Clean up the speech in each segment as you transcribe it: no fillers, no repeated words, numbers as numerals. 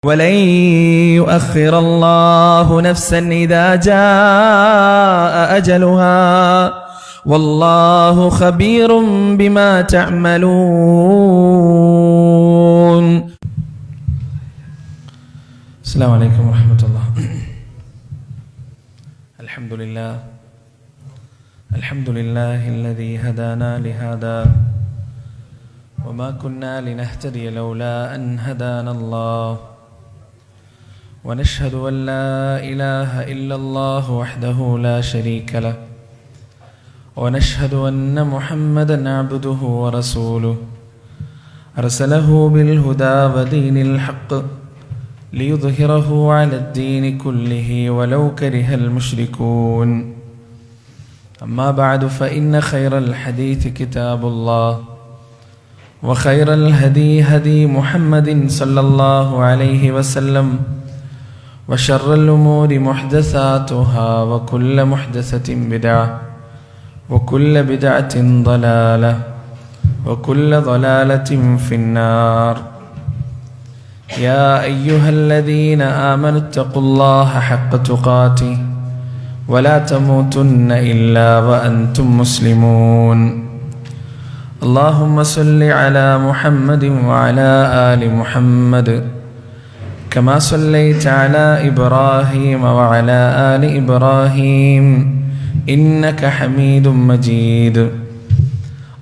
ولن يؤخر الله نفسا إذا جاء أجلها والله خبير بما تعملون. السلام عليكم ورحمة الله. الحمد لله الذي هدانا لهذا وما كنا لنهتدي لولا أن هدانا الله ونشهد أن لا إله إلا الله وحده لا شريك له ونشهد أن محمدا عبده ورسوله أرسله بالهدى ودين الحق ليظهره على الدين كله ولو كره المشركون. أما بعد فإن خير الحديث كتاب الله وخير الهدي هدي محمد صلى الله عليه وسلم وشر الأمور محدثاتها وكل محدثة بدعة وكل بدعة ضلالة وكل ضلالة في النار. يا أيها الذين آمنوا اتقوا الله حق تقاته ولا تموتن إلا وأنتم مسلمون. اللهم صل على محمد وعلى آل محمد كما صليت على إبراهيم وعلى آل إبراهيم إنك حميد مجيد.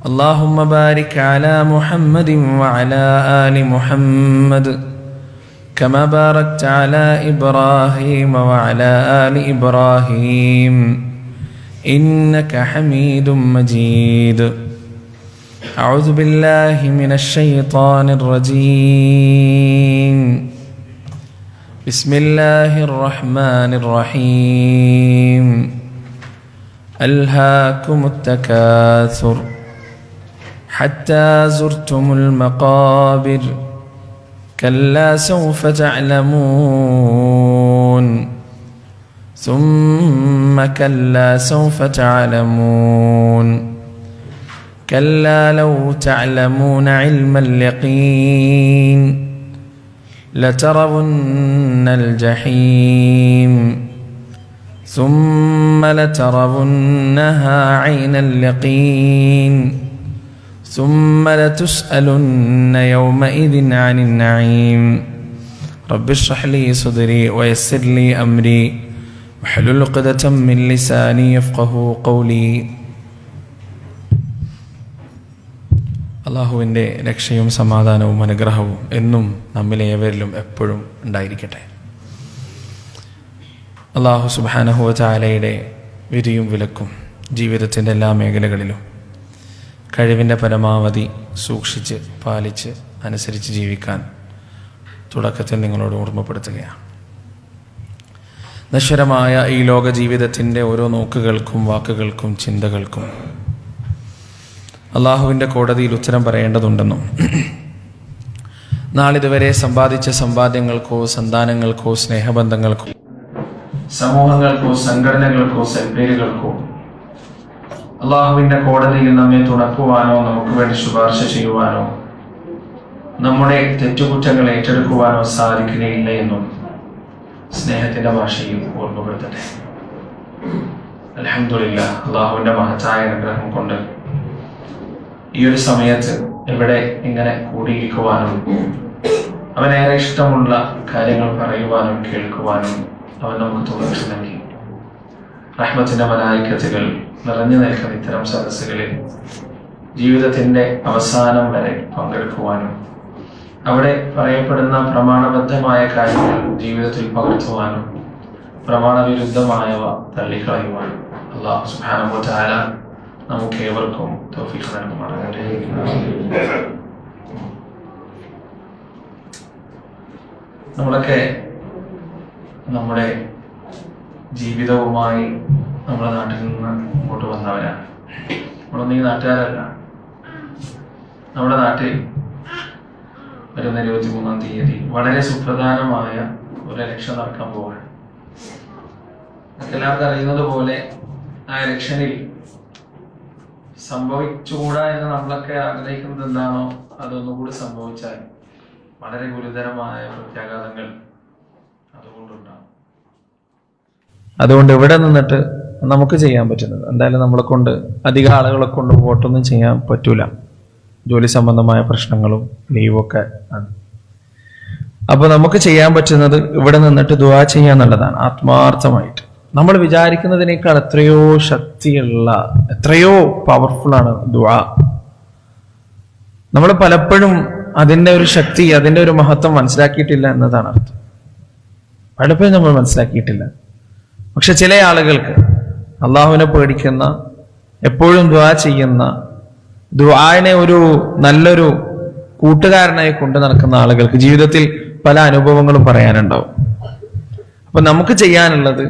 اللهم بارك على محمد وعلى آل محمد كما باركت على إبراهيم وعلى آل إبراهيم إنك حميد مجيد. أعوذ بالله من الشيطان الرجيم. بسم الله الرحمن الرحيم. ألهاكم التكاثر حتى زرتم المقابر كلا سوف تعلمون ثم كلا سوف تعلمون كلا لو تعلمون علم اليقين لترون الجحيم ثم لترونها عين اليقين ثم لتسألن يومئذ عن النعيم. رب اشرح لي صدري ويسر لي أمري واحلل عقدة من لساني يفقهوا قولي. അള്ളാഹുവിൻ്റെ രക്ഷയും സമാധാനവും അനുഗ്രഹവും എന്നും നമ്മിലേവരിലും എപ്പോഴും ഉണ്ടായിരിക്കട്ടെ. അള്ളാഹു സുബ്ഹാനഹു വ തആലയുടെ വിധിയും വിലക്കും ജീവിതത്തിൻ്റെ എല്ലാ മേഖലകളിലും കഴിവിൻ്റെ പരമാവധി സൂക്ഷിച്ച് പാലിച്ച് അനുസരിച്ച് ജീവിക്കാൻ തുടക്കത്തിൽ നിങ്ങളോട് ഓർമ്മപ്പെടുത്തുകയാണ്. നശ്വരമായ ഈ ലോക ജീവിതത്തിൻ്റെ ഓരോ നോക്കുകൾക്കും വാക്കുകൾക്കും ചിന്തകൾക്കും അള്ളാഹുവിൻ്റെ കോടതിയിൽ ഉത്തരം പറയേണ്ടതുണ്ടെന്നും നാളിതുവരെ സമ്പാദിച്ച സമ്പാദ്യങ്ങൾക്കോ സന്താനങ്ങൾക്കോ സ്നേഹബന്ധങ്ങൾക്കോ സമൂഹങ്ങൾക്കോ സംഘടനകൾക്കോ സൽപ്പേരുകൾക്കോ അള്ളാഹുവിൻ്റെ കോടതിയിൽ നമ്മെ തുണക്കുവാനോ നമുക്ക് വേണ്ടി ശുപാർശ ചെയ്യുവാനോ നമ്മുടെ തെറ്റുകുറ്റങ്ങൾ ഏറ്റെടുക്കുവാനോ സാധിക്കുകയില്ല എന്നും സ്നേഹത്തിൻ്റെ ഭാഷയിൽ ഓർമ്മപ്പെടുത്തട്ടെ. അൽഹംദുലില്ലാഹ്, അള്ളാഹുവിൻ്റെ മഹത്തായ അനുഗ്രഹം കൊണ്ട് ഈ ഒരു സമയത്ത് ഇവിടെ ഇങ്ങനെ കൂടിയിരിക്കുവാനും അവനേറെ ഇഷ്ടമുള്ള കാര്യങ്ങൾ പറയുവാനും കേൾക്കുവാനും അവൻ നമുക്ക് തുടർച്ച നൽകി. റഹ്മത്തിന്റെ മലായികത്തുകൾ നിറഞ്ഞു നിൽക്കുന്ന ഇത്തരം സദസ്സുകളിൽ ജീവിതത്തിന്റെ അവസാനം വരെ പങ്കെടുക്കുവാനും അവിടെ പറയപ്പെടുന്ന പ്രമാണബദ്ധമായ കാര്യങ്ങൾ ജീവിതത്തിൽ പകർത്തുവാനും പ്രമാണവിരുദ്ധമായവ തള്ളിക്കളയുവാനും അല്ലാഹു സുബ്ഹാനഹു വ തആല നമുക്ക് ഏവർക്കും തൗഫീഖ് നൽകുമാറാകട്ടെ. നമ്മളൊക്കെ നമ്മുടെ ജീവിതവുമായി നമ്മുടെ നാട്ടിൽ നിന്ന് ഇങ്ങോട്ട് വന്നവരാണ്. നമ്മളൊന്നും ഈ നാട്ടുകാരല്ല. നമ്മുടെ നാട്ടിൽ വരുന്ന 23-ാം തീയതി വളരെ സുപ്രധാനമായ ഒരു ഇലക്ഷൻ നടക്കാൻ പോവുകയാണ്. എല്ലാവർക്കും അറിയുന്നത് പോലെ ആ ഇലക്ഷനിൽ സംഭവിച്ചുകൂടാ എന്ന് നമ്മളൊക്കെ ആഗ്രഹിക്കുന്നത് എന്താണോ അതൊന്നുകൂടി സംഭവിച്ചാൽ വളരെ ഗുരുതരമായ പ്രത്യാഘാതങ്ങൾ അതുകൊണ്ടുണ്ടാകും. അതുകൊണ്ട് ഇവിടെ നിന്നിട്ട് നമുക്ക് ചെയ്യാൻ പറ്റുന്നത്, എന്തായാലും നമ്മളെ കൊണ്ട് അധികം ആളുകളെ കൊണ്ട് വോട്ടൊന്നും ചെയ്യാൻ പറ്റൂല, ജോലി സംബന്ധമായ പ്രശ്നങ്ങളും ലീവൊക്കെ ആണ്. അപ്പൊ നമുക്ക് ചെയ്യാൻ പറ്റുന്നത് ഇവിടെ നിന്നിട്ട് ദുആ ചെയ്യാന്നുള്ളതാണ്. ആത്മാർത്ഥമായിട്ട് നമ്മൾ വിചാരിക്കുന്നതിനേക്കാൾ എത്രയോ ശക്തിയുള്ള, എത്രയോ പവർഫുൾ ആണ് ദുആ. നമ്മൾ പലപ്പോഴും അതിന്റെ ഒരു ശക്തി, അതിന്റെ ഒരു മഹത്വം മനസ്സിലാക്കിയിട്ടില്ല എന്നതാണ് അർത്ഥം. പലപ്പോഴും നമ്മൾ മനസ്സിലാക്കിയിട്ടില്ല. പക്ഷെ ചില ആളുകൾക്ക്, അള്ളാഹുവിനെ പേടിക്കുന്ന, എപ്പോഴും ദുആ ചെയ്യുന്ന, ദുആനെ ഒരു നല്ലൊരു കൂട്ടുകാരനായി കൊണ്ടു നടക്കുന്ന ആളുകൾക്ക് ജീവിതത്തിൽ പല അനുഭവങ്ങളും പറയാനുണ്ടാവും. അപ്പൊ നമുക്ക് ചെയ്യാനുള്ളത്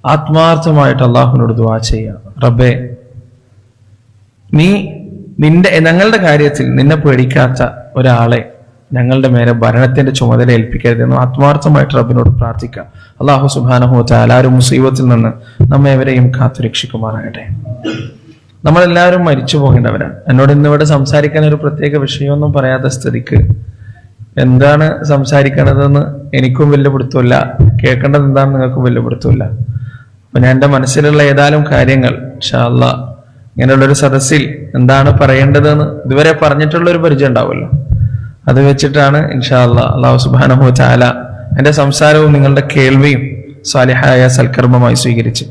ആത്മാർത്ഥമായിട്ട് അള്ളാഹുവിനോട് ദുആ ചെയ്യാം. റബ്ബേ, ഞങ്ങളുടെ കാര്യത്തിൽ നിന്നെ പേടിക്കാത്ത ഒരാളെ ഞങ്ങളുടെ മേലെ ഭരണത്തിന്റെ ചുമതല ഏൽപ്പിക്കരുതെന്ന് ആത്മാർത്ഥമായിട്ട് റബ്ബിനോട് പ്രാർത്ഥിക്കാം. അള്ളാഹു സുബ്ഹാനഹു വ തആല ആ ഒരു മുസീബത്തിൽ നിന്ന് നമ്മെ എവരെയും കാത്തുരക്ഷിക്കുമാറാകട്ടെ. നമ്മളെല്ലാവരും മരിച്ചു പോകേണ്ടവരാണ്. എന്നോട് ഇന്നിവിടെ സംസാരിക്കാൻ ഒരു പ്രത്യേക വിഷയമൊന്നും പറയാത്ത സ്ഥിതിക്ക് എന്താണ് സംസാരിക്കണതെന്ന് എനിക്കും വലിയ പിടുത്തമില്ല, കേൾക്കേണ്ടത് എന്താണെന്ന് നിങ്ങൾക്കും വലിയ പിടുത്തമില്ല. അപ്പൊ ഞാൻ എൻ്റെ മനസ്സിലുള്ള ഏതാനും കാര്യങ്ങൾ ഇൻഷാ അല്ലാഹ് ഇങ്ങനെയുള്ളൊരു സദസ്സിൽ എന്താണ് പറയേണ്ടതെന്ന് ഇതുവരെ പറഞ്ഞിട്ടുള്ള ഒരു പരിചയം ഉണ്ടാവുമല്ലോ, അത് വെച്ചിട്ടാണ് ഇൻഷാ അല്ലാഹ് അല്ലാഹു സുബ്ഹാനഹു വ തആല എൻ്റെ സംസാരവും നിങ്ങളുടെ കേൾവിയും സാലിഹായ സൽക്കർമ്മമായി സ്വീകരിച്ച്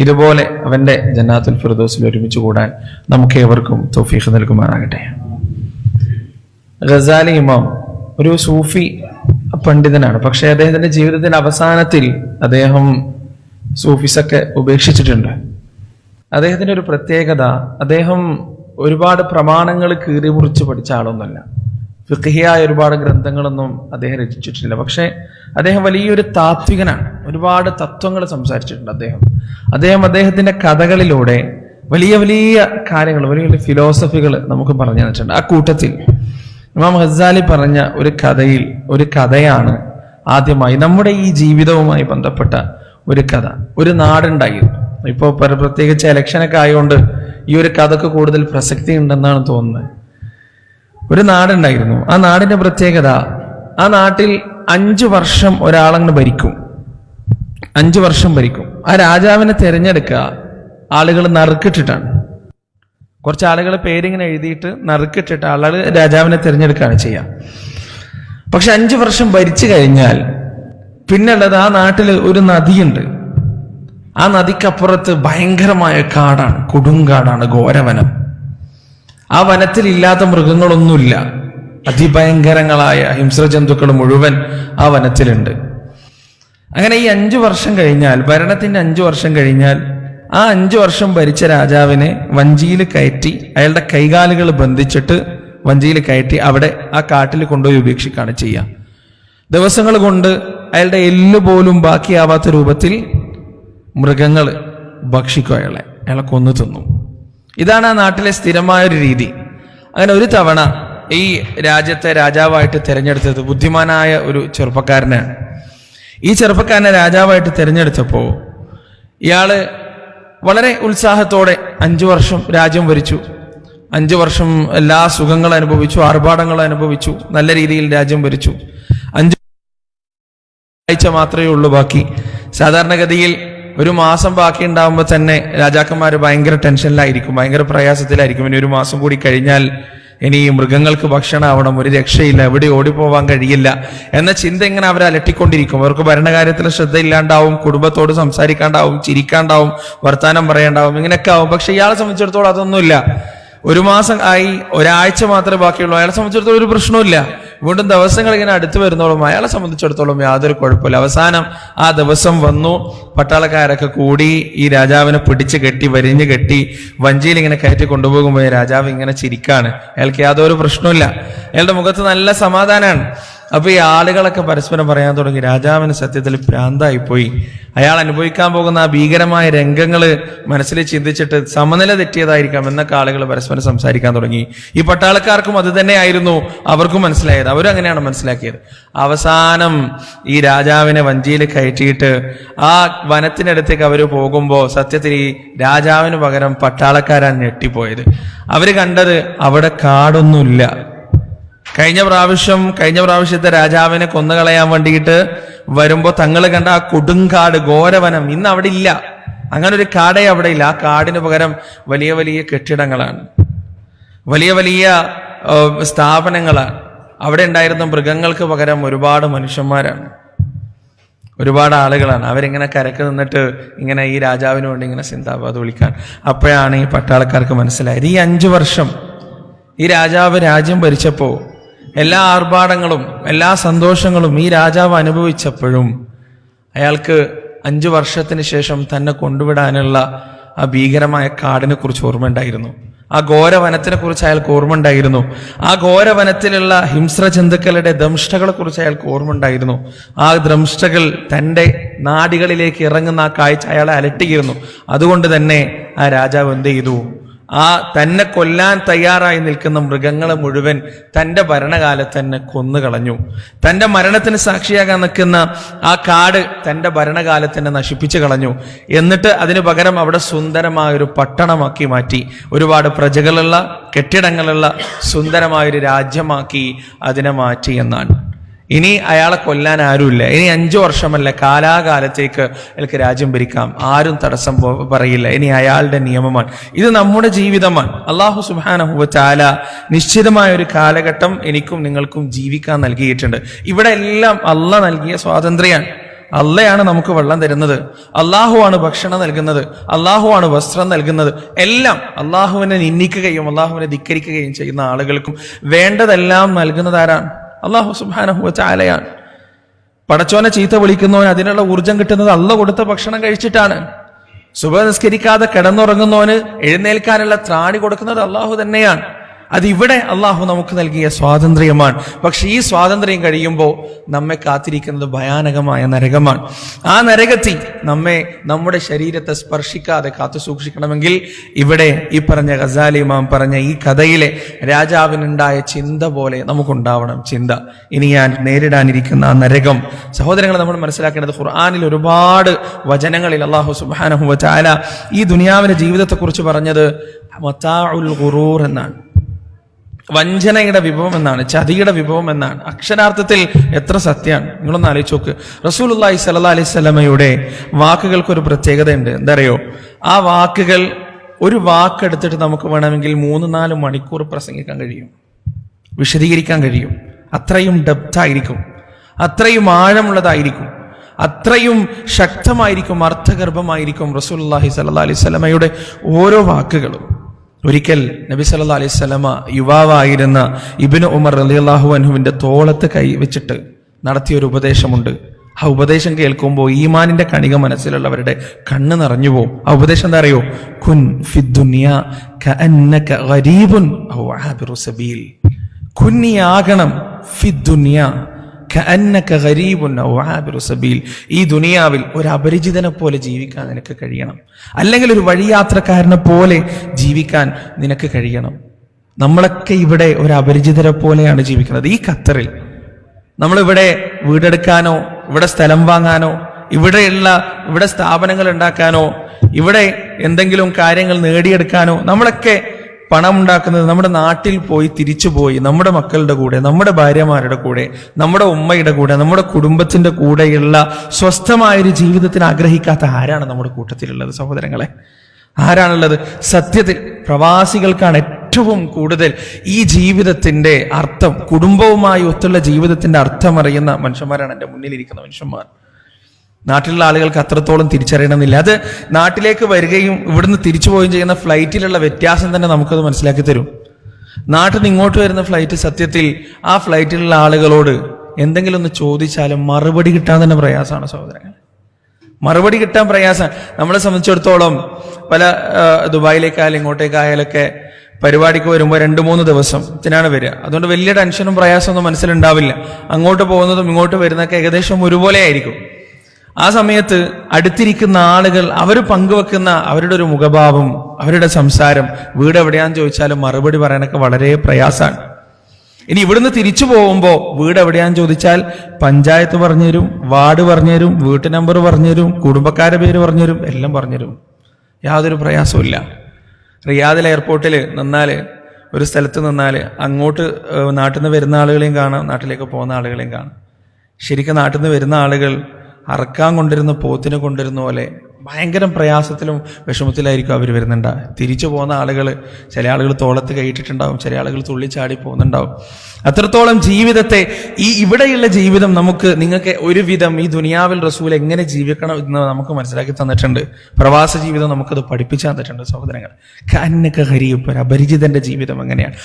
ഇതുപോലെ അവന്റെ ജന്നാത്തുൽ ഫിർദൗസിൽ ഒരുമിച്ച് കൂടാൻ നമുക്ക് ഏവർക്കും തൗഫീഖ് നൽകുമാറാകട്ടെ. ഗസാലി ഇമാം ഒരു സൂഫി പണ്ഡിതനാണ്. പക്ഷെ അദ്ദേഹത്തിന്റെ ജീവിതത്തിന്റെ അവസാനത്തിൽ അദ്ദേഹം സൂഫിസൊക്കെ ഉപേക്ഷിച്ചിട്ടുണ്ട്. അദ്ദേഹത്തിന്റെ ഒരു പ്രത്യേകത, അദ്ദേഹം ഒരുപാട് പ്രമാണങ്ങൾ കീറി മുറിച്ച് പഠിച്ച ആളൊന്നുമല്ല. ഫിഖ്ഹിയായ ഒരുപാട് ഗ്രന്ഥങ്ങളൊന്നും അദ്ദേഹം രചിച്ചിട്ടില്ല. പക്ഷെ അദ്ദേഹം വലിയൊരു താത്വികനാണ്. ഒരുപാട് തത്വങ്ങൾ സംസാരിച്ചിട്ടുണ്ട് അദ്ദേഹത്തിന്റെ കഥകളിലൂടെ വലിയ വലിയ കാര്യങ്ങൾ, വലിയ വലിയ ഫിലോസഫികൾ നമുക്ക് പറഞ്ഞു തന്നിട്ടുണ്ട്. ആ കൂട്ടത്തിൽ ഇമാം ഗസാലി പറഞ്ഞ ഒരു കഥയാണ് ആദ്യമായി നമ്മുടെ ഈ ജീവിതവുമായി ബന്ധപ്പെട്ട ഒരു കഥ. ഒരു നാടുണ്ടായിരുന്നു. ഇപ്പോൾ പ്രത്യേകിച്ച് ഇലക്ഷനൊക്കെ ആയതുകൊണ്ട് ഈ ഒരു കഥക്ക് കൂടുതൽ പ്രസക്തി ഉണ്ടെന്നാണ് തോന്നുന്നത്. ഒരു നാടുണ്ടായിരുന്നു. ആ നാടിന്റെ പ്രത്യേകത, ആ നാട്ടിൽ 5 വർഷം ഒരാളങ്ങ് ഭരിക്കും. 5 വർഷം ഭരിക്കും. ആ രാജാവിനെ തിരഞ്ഞെടുക്കുക ആളുകൾ നറുക്കിട്ടിട്ടാണ്. കുറച്ച് ആളുകൾ പേരിങ്ങനെ എഴുതിയിട്ട് നറുക്കിട്ടിട്ട് ആളുകൾ രാജാവിനെ തിരഞ്ഞെടുക്കുകയാണ് ചെയ്യുക. പക്ഷെ 5 വർഷം ഭരിച്ചു കഴിഞ്ഞാൽ പിന്നുള്ളത്, ആ നാട്ടിൽ ഒരു നദിയുണ്ട്. ആ നദിക്കപ്പുറത്ത് ഭയങ്കരമായ കാടാണ്, കൊടുങ്കാടാണ്, ഘോരവനം. ആ വനത്തിൽ ഇല്ലാത്ത മൃഗങ്ങളൊന്നുമില്ല. അതിഭയങ്കരങ്ങളായ ഹിംസ്ര ജന്തുക്കൾ മുഴുവൻ ആ വനത്തിലുണ്ട്. അങ്ങനെ ഈ 5 വർഷം കഴിഞ്ഞാൽ, ഭരണത്തിന്റെ 5 വർഷം കഴിഞ്ഞാൽ, ആ 5 വർഷം ഭരിച്ച രാജാവിനെ വഞ്ചിയിൽ കയറ്റി, അയാളുടെ കൈകാലുകൾ ബന്ധിച്ചിട്ട് വഞ്ചിയിൽ കയറ്റി അവിടെ ആ കാട്ടിൽ കൊണ്ടുപോയി ഉപേക്ഷിക്കുകയാണ് ചെയ്യുക. ദിവസങ്ങൾ കൊണ്ട് അയാളുടെ എല്ല് പോലും ബാക്കിയാവാത്ത രൂപത്തിൽ മൃഗങ്ങൾ ഭക്ഷിക്കും അയാളെ കൊന്നു തിന്നു. ഇതാണ് ആ നാട്ടിലെ സ്ഥിരമായൊരു രീതി. അങ്ങനെ ഒരു തവണ ഈ രാജ്യത്തെ രാജാവായിട്ട് തിരഞ്ഞെടുത്തത് ബുദ്ധിമാനായ ഒരു ചെറുപ്പക്കാരനാണ്. ഈ ചെറുപ്പക്കാരനെ രാജാവായിട്ട് തിരഞ്ഞെടുത്തപ്പോൾ ഇയാള് വളരെ ഉത്സാഹത്തോടെ 5 വർഷം രാജ്യം ഭരിച്ചു. 5 വർഷം എല്ലാ സുഖങ്ങളും അനുഭവിച്ചു, ആർഭാടങ്ങളും അനുഭവിച്ചു, നല്ല രീതിയിൽ രാജ്യം ഭരിച്ചു. 5 ആഴ്ച മാത്രമേ ഉള്ളൂ ബാക്കി. സാധാരണഗതിയിൽ ഒരു മാസം ബാക്കി ഉണ്ടാകുമ്പോൾ തന്നെ രാജാക്കന്മാർ ഭയങ്കര ടെൻഷനിലായിരിക്കും, ഭയങ്കര പ്രയാസത്തിലായിരിക്കും. ഇനി ഒരു മാസം കൂടി കഴിഞ്ഞാൽ ഇനി മൃഗങ്ങൾക്ക് ഭക്ഷണമാവണം, ഒരു രക്ഷയില്ല, എവിടെ ഓടിപ്പോവാൻ കഴിയില്ല എന്ന ചിന്ത ഇങ്ങനെ അവരെ അലട്ടിക്കൊണ്ടിരിക്കും. അവർക്ക് ഭരണകാര്യത്തിൽ ശ്രദ്ധയില്ലാണ്ടാവും, കുടുംബത്തോട് സംസാരിക്കാണ്ടാവും, ചിരിക്കാണ്ടാവും, വർത്താനം പറയണ്ടാവും, ഇങ്ങനെയൊക്കെ ആവും. പക്ഷെ ഇയാളെ സംബന്ധിച്ചിടത്തോളം അതൊന്നുമില്ല. ഒരു മാസം ആയി, ഒരാഴ്ച മാത്രമേ ബാക്കിയുള്ളൂ. അയാളെ സംബന്ധിച്ചിടത്തോളം ഒരു പ്രശ്നമില്ല. വീണ്ടും ദിവസങ്ങൾ ഇങ്ങനെ അടുത്ത് വരുന്നോളും അയാളെ സംബന്ധിച്ചിടത്തോളം യാതൊരു കുഴപ്പമില്ല. അവസാനം ആ ദിവസം വന്നു. പട്ടാളക്കാരൊക്കെ കൂടി ഈ രാജാവിനെ പിടിച്ചു കെട്ടി, വരിഞ്ഞു കെട്ടി വഞ്ചിയിൽ ഇങ്ങനെ കയറ്റി കൊണ്ടുപോകുമ്പോൾ രാജാവ് ഇങ്ങനെ ചിരിക്കാണ്. അയാൾക്ക് യാതൊരു പ്രശ്നമില്ല. അയാളുടെ മുഖത്ത് നല്ല സമാധാനമാണ്. അപ്പൊ ഈ ആളുകളൊക്കെ പരസ്പരം പറയാൻ തുടങ്ങി, രാജാവിന് സത്യത്തിൽ ഭ്രാന്തായിപ്പോയി. അയാൾ അനുഭവിക്കാൻ പോകുന്ന ആ ഭീകരമായ രംഗങ്ങള് മനസ്സിൽ ചിന്തിച്ചിട്ട് സമനില തെറ്റിയതായിരിക്കാം എന്നൊക്കെ ആളുകൾ പരസ്പരം സംസാരിക്കാൻ തുടങ്ങി. ഈ പട്ടാളക്കാർക്കും അത് തന്നെയായിരുന്നു അവർക്കും മനസ്സിലായത്. അവരും അങ്ങനെയാണ് മനസ്സിലാക്കിയത്. അവസാനം ഈ രാജാവിനെ വഞ്ചിയിൽ കയറ്റിയിട്ട് ആ വനത്തിനടുത്തേക്ക് അവര് പോകുമ്പോ സത്യത്തിൽ ഈ രാജാവിന് പകരം പട്ടാളക്കാരാണ് ഞെട്ടിപ്പോയത്. അവര് കണ്ടത് അവിടെ കാടൊന്നുമില്ല. കഴിഞ്ഞ പ്രാവശ്യത്തെ രാജാവിനെ കൊന്നുകളയാൻ വേണ്ടിയിട്ട് വരുമ്പോ തങ്ങൾ കണ്ട ആ കൊടുങ്കാട്, ഘോരവനം, ഇന്ന് അവിടെ ഇല്ല. അങ്ങനെ ഒരു കാടേ അവിടെ ഇല്ല. ആ കാടിന് പകരം വലിയ വലിയ കെട്ടിടങ്ങളാണ്, വലിയ വലിയ സ്ഥാപനങ്ങളാണ്. അവിടെ ഉണ്ടായിരുന്ന മൃഗങ്ങൾക്ക് പകരം ഒരുപാട് മനുഷ്യന്മാരാണ്, ഒരുപാട് ആളുകളാണ്. അവരിങ്ങനെ കരക്ക് നിന്നിട്ട് ഇങ്ങനെ ഈ രാജാവിന് വേണ്ടി ഇങ്ങനെ സിന്ദാബാദ് വിളിക്കാൻ. അപ്പോഴാണ് ഈ പട്ടാളക്കാർക്ക് മനസ്സിലായത്, ഈ 5 വർഷം ഈ രാജാവ് രാജ്യം ഭരിച്ചപ്പോ എല്ലാ ആർഭാടങ്ങളും എല്ലാ സന്തോഷങ്ങളും ഈ രാജാവ് അനുഭവിച്ചപ്പോഴും അയാൾക്ക് 5 വർഷത്തിന് ശേഷം തന്നെ കൊണ്ടുവിടാനുള്ള ആ ഭീകരമായ കാടിനെ കുറിച്ച് ഓർമ്മ ഉണ്ടായിരുന്നു. ആ ഘോരവനത്തിനെ കുറിച്ച് അയാൾക്ക് ഓർമ്മ ഉണ്ടായിരുന്നു. ആ ഘോരവനത്തിലുള്ള ഹിംസ്ര ജന്തുക്കളുടെ ദംഷ്ടകളെ കുറിച്ച് അയാൾക്ക് ഓർമ്മ ഉണ്ടായിരുന്നു. ആ ദംഷ്ടകൾ തൻ്റെ നാടികളിലേക്ക് ഇറങ്ങുന്ന ആ കാഴ്ച അയാളെ അലട്ടിയിരുന്നു. അതുകൊണ്ട് തന്നെ ആ രാജാവ് എന്ത് ചെയ്തു? ആ തന്നെ കൊല്ലാൻ തയ്യാറായി നിൽക്കുന്ന മൃഗങ്ങളെ മുഴുവൻ തൻ്റെ ഭരണകാലത്ത് തന്നെ കൊന്നുകളഞ്ഞു. തൻ്റെ മരണത്തിന് സാക്ഷിയാകാൻ നിൽക്കുന്ന ആ കാട് തൻ്റെ ഭരണകാലത്ത് തന്നെ നശിപ്പിച്ചു കളഞ്ഞു. എന്നിട്ട് അതിനു പകരം അവിടെ സുന്ദരമായൊരു പട്ടണമാക്കി മാറ്റി, ഒരുപാട് പ്രജകളുള്ള കെട്ടിടങ്ങളുള്ള സുന്ദരമായൊരു രാജ്യമാക്കി അതിനെ മാറ്റി എന്നാണ്. ഇനി അയാളെ കൊല്ലാൻ ആരുമില്ല. ഇനി 5 വർഷമല്ല, കാലാകാലത്തേക്ക് അയാൾക്ക് രാജ്യം ഭരിക്കാം, ആരും തടസ്സം പറയില്ല. ഇനി അയാളുടെ നിയമമാണ്. ഇത് നമ്മുടെ ജീവിതമാണ്. അല്ലാഹു സുബ്ഹാനഹു വ തആല നിശ്ചിതമായ ഒരു കാലഘട്ടം എനിക്കും നിങ്ങൾക്കും ജീവിക്കാൻ നൽകിയിട്ടുണ്ട്. ഇവിടെ എല്ലാം അള്ളാഹ് നൽകിയ സ്വാതന്ത്ര്യമാണ്. അള്ളയാണ് നമുക്ക് വെള്ളം തരുന്നത്, അള്ളാഹുവാണ് ഭക്ഷണം നൽകുന്നത്, അള്ളാഹുവാണ് വസ്ത്രം നൽകുന്നത്. എല്ലാം അള്ളാഹുവിനെ നിന്ദിക്കുകയും അള്ളാഹുവിനെ ധിക്കരിക്കുകയും ചെയ്യുന്ന ആളുകൾക്കും വേണ്ടതെല്ലാം നൽകുന്നത് ആരാണ്? അല്ലാഹു സുബ്ഹാനഹു വ തആലയാണ്. പടച്ചോനെ ചീത്ത വിളിക്കുന്നവന് അതിനുള്ള ഊർജം കിട്ടുന്നത് അള്ളാഹ് കൊടുത്ത ഭക്ഷണം കഴിച്ചിട്ടാണ്. സുബഹ് നിസ്കരിക്കാതെ കിടന്നുറങ്ങുന്നവന് എഴുന്നേൽക്കാനുള്ള ത്രാണി കൊടുക്കുന്നത് അള്ളാഹു തന്നെയാണ്. അതിവിടെ അള്ളാഹു നമുക്ക് നൽകിയ സ്വാതന്ത്ര്യമാണ്. പക്ഷെ ഈ സ്വാതന്ത്ര്യം കഴിയുമ്പോൾ നമ്മെ കാത്തിരിക്കുന്നത് ഭയാനകമായ നരകമാണ്. ആ നരകത്തിൽ നമ്മുടെ ശരീരത്തെ സ്പർശിക്കാതെ കാത്തു സൂക്ഷിക്കണമെങ്കിൽ ഇവിടെ ഈ പറഞ്ഞ ഗസാലി ഇമാം പറഞ്ഞ ഈ കഥയിലെ രാജാവിനുണ്ടായ ചിന്ത പോലെ നമുക്കുണ്ടാവണം ചിന്ത. ഇനി ഞാൻ നേരിടാനിരിക്കുന്ന ആ നരകം. സഹോദരങ്ങളെ, നമ്മൾ മനസ്സിലാക്കേണ്ടത് ഖുർആനിൽ ഒരുപാട് വചനങ്ങളിൽ അള്ളാഹു സുബ്ഹാനഹു വ തആല ഈ ദുനിയാവിന്റെ ജീവിതത്തെക്കുറിച്ച് പറഞ്ഞത് മതാഉൽ ഗുറൂർ എന്നാണ്, വഞ്ചനയുടെ വിഭവം എന്നാണ്, ചതിയുടെ വിഭവം എന്നാണ്. അക്ഷരാർത്ഥത്തിൽ എത്ര സത്യമാണ് നിങ്ങളൊന്ന് ആലോചിച്ച് നോക്ക്. റസൂലുള്ളാഹി സ്വല്ലല്ലാഹി അലൈഹി വസല്ലമയുടെ വാക്കുകൾക്കൊരു പ്രത്യേകതയുണ്ട്. എന്താ അറിയോ? ആ വാക്കുകൾ, ഒരു വാക്കെടുത്തിട്ട് നമുക്ക് വേണമെങ്കിൽ 3-4 മണിക്കൂർ പ്രസംഗിക്കാൻ കഴിയും, വിശദീകരിക്കാൻ കഴിയും. അത്രയും ഡെപ്തായിരിക്കും, അത്രയും ആഴമുള്ളതായിരിക്കും, അത്രയും ശക്തമായിരിക്കും, അർത്ഥഗർഭമായിരിക്കും റസൂലുള്ളാഹി സ്വല്ലല്ലാഹി അലൈഹി വസല്ലമയുടെ ഓരോ വാക്കുകളും. ഒരിക്കൽ നബി സല്ലല്ലാഹു അലൈഹി വസല്ലമ യുവാവായിരുന്ന ഇബ്നു ഉമർ റളിയല്ലാഹു അൻഹുവിന്റെ തോളത്ത് കൈ വെച്ചിട്ട് നടത്തിയൊരു ഉപദേശമുണ്ട്. ആ ഉപദേശം കേൾക്കുമ്പോൾ ഈമാനിന്റെ കണിക മനസ്സിലുള്ളവരുടെ കണ്ണ് നിറഞ്ഞു പോകും. ആ ഉപദേശം എന്താ അറിയോ? കുൻ ഫിദ്ദുനിയ കഅന്നക ഗരീബുൻ ഔ ആബിറു സബീൽ. കുന്നിയാകണം ഫിദ്ദുനിയ കഅന്നക ഗരീബുൻ ഔ ആബിറു സബീൽ. ഈ ദുനിയാവിൽ ഒരു അപരിചിതനെ പോലെ ജീവിക്കാൻ നിനക്ക് കഴിയണം, അല്ലെങ്കിൽ ഒരു വഴിയാത്രക്കാരനെ പോലെ ജീവിക്കാൻ നിനക്ക് കഴിയണം. നമ്മളൊക്കെ ഇവിടെ ഒരു അപരിചിതരെ പോലെയാണ് ജീവിക്കുന്നത്. ഈ ഖത്തറിൽ നമ്മളിവിടെ വീടെടുക്കാനോ ഇവിടെ സ്ഥലം വാങ്ങാനോ ഇവിടെ സ്ഥാപനങ്ങൾ ഉണ്ടാക്കാനോ ഇവിടെ എന്തെങ്കിലും കാര്യങ്ങൾ നേടിയെടുക്കാനോ നമ്മളൊക്കെ പണം ഉണ്ടാക്കുന്നത് നമ്മുടെ നാട്ടിൽ പോയി തിരിച്ചുപോയി നമ്മുടെ മക്കളുടെ കൂടെ, നമ്മുടെ ഭാര്യമാരുടെ കൂടെ, നമ്മുടെ ഉമ്മയുടെ കൂടെ, നമ്മുടെ കുടുംബത്തിന്റെ കൂടെയുള്ള സ്വസ്ഥമായൊരു ജീവിതത്തിന് ആഗ്രഹിക്കാത്ത ആരാണ് നമ്മുടെ കൂട്ടത്തിലുള്ളത്? സഹോദരങ്ങളെ, ആരാണുള്ളത്? സത്യത്തിൽ പ്രവാസികൾക്കാണ് ഏറ്റവും കൂടുതൽ ഈ ജീവിതത്തിന്റെ അർത്ഥം, കുടുംബവുമായി ഒത്തുള്ള ജീവിതത്തിന്റെ അർത്ഥം അറിയുന്ന മനുഷ്യന്മാരാണ് എൻ്റെ മുന്നിലിരിക്കുന്ന മനുഷ്യന്മാർ. നാട്ടിലുള്ള ആളുകൾക്ക് അത്രത്തോളം തിരിച്ചറിയണമെന്നില്ല. അത് നാട്ടിലേക്ക് വരികയും ഇവിടുന്ന് തിരിച്ചു പോവുകയും ചെയ്യുന്ന ഫ്ലൈറ്റിലുള്ള വ്യത്യാസം തന്നെ നമുക്കത് മനസ്സിലാക്കി തരും. നാട്ടിൽ നിന്ന് ഇങ്ങോട്ട് വരുന്ന ഫ്ലൈറ്റ്, സത്യത്തിൽ ആ ഫ്ലൈറ്റിലുള്ള ആളുകളോട് എന്തെങ്കിലും ഒന്ന് ചോദിച്ചാലും മറുപടി കിട്ടാൻ തന്നെ പ്രയാസമാണ് സഹോദരങ്ങൾ. മറുപടി കിട്ടാൻ പ്രയാസം. നമ്മളെ സംബന്ധിച്ചിടത്തോളം പല ദുബായിലേക്കായാലും ഇങ്ങോട്ടേക്കായാലൊക്കെ പരിപാടിക്ക് വരുമ്പോൾ 2-3 ദിവസത്തിനാണ് വരിക. അതുകൊണ്ട് വലിയ ടെൻഷനും പ്രയാസമൊന്നും മനസ്സിലുണ്ടാവില്ല. അങ്ങോട്ട് പോകുന്നതും ഇങ്ങോട്ട് വരുന്നതൊക്കെ ഏകദേശം ഒരുപോലെ ആയിരിക്കും. ആ സമയത്ത് അടുത്തിരിക്കുന്ന ആളുകൾ അവർ പങ്കുവെക്കുന്ന അവരുടെ ഒരു മുഖഭാവം, അവരുടെ സംസാരം, വീട് എവിടെയാന്ന് ചോദിച്ചാലും മറുപടി പറയാനൊക്കെ വളരെ പ്രയാസമാണ്. ഇനി ഇവിടുന്ന് തിരിച്ചു പോകുമ്പോൾ വീട് എവിടെയാന്ന് ചോദിച്ചാൽ പഞ്ചായത്ത് പറഞ്ഞുതരും, വാർഡ് പറഞ്ഞുതരും, വീട്ടു നമ്പർ പറഞ്ഞുതരും, കുടുംബക്കാരുടെ പേര് പറഞ്ഞുതരും, എല്ലാം പറഞ്ഞുതരും. യാതൊരു പ്രയാസവും ഇല്ല. റിയാദിലെ എയർപോർട്ടിൽ നിന്നാൽ ഒരു സ്ഥലത്ത് നിന്നാൽ അങ്ങോട്ട് നാട്ടിൽ നിന്ന് വരുന്ന ആളുകളെയും കാണാം, നാട്ടിലേക്ക് പോകുന്ന ആളുകളെയും കാണാം. ശരിക്കും നാട്ടിൽ നിന്ന് വരുന്ന ആളുകൾ അറക്കാൻ കൊണ്ടിരുന്ന പോത്തിനെ കൊണ്ടിരുന്ന പോലെ ഭയങ്കര പ്രയാസത്തിലും വിഷമത്തിലായിരിക്കും അവർ വരുന്നുണ്ടാവും. തിരിച്ചു പോകുന്ന ആളുകൾ, ചില ആളുകൾ തോളത്ത് കയറ്റിട്ടുണ്ടാവും, ചില ആളുകൾ തുള്ളിച്ചാടി പോകുന്നുണ്ടാവും. അത്രത്തോളം ജീവിതത്തെ, ഈ ഇവിടെയുള്ള ജീവിതം നിങ്ങൾക്ക് ഒരുവിധം ഈ ദുനിയാവിൽ റസൂൽ എങ്ങനെ ജീവിക്കണം എന്ന് നമുക്ക് മനസ്സിലാക്കി തന്നിട്ടുണ്ട്. പ്രവാസ ജീവിതം നമുക്കത് പഠിപ്പിച്ചു തന്നിട്ടുണ്ട് സഹോദരങ്ങൾ. കന്നൊക്കെ ഹരിയും ഒരു അപരിചിതന്റെ ജീവിതം എങ്ങനെയാണ്.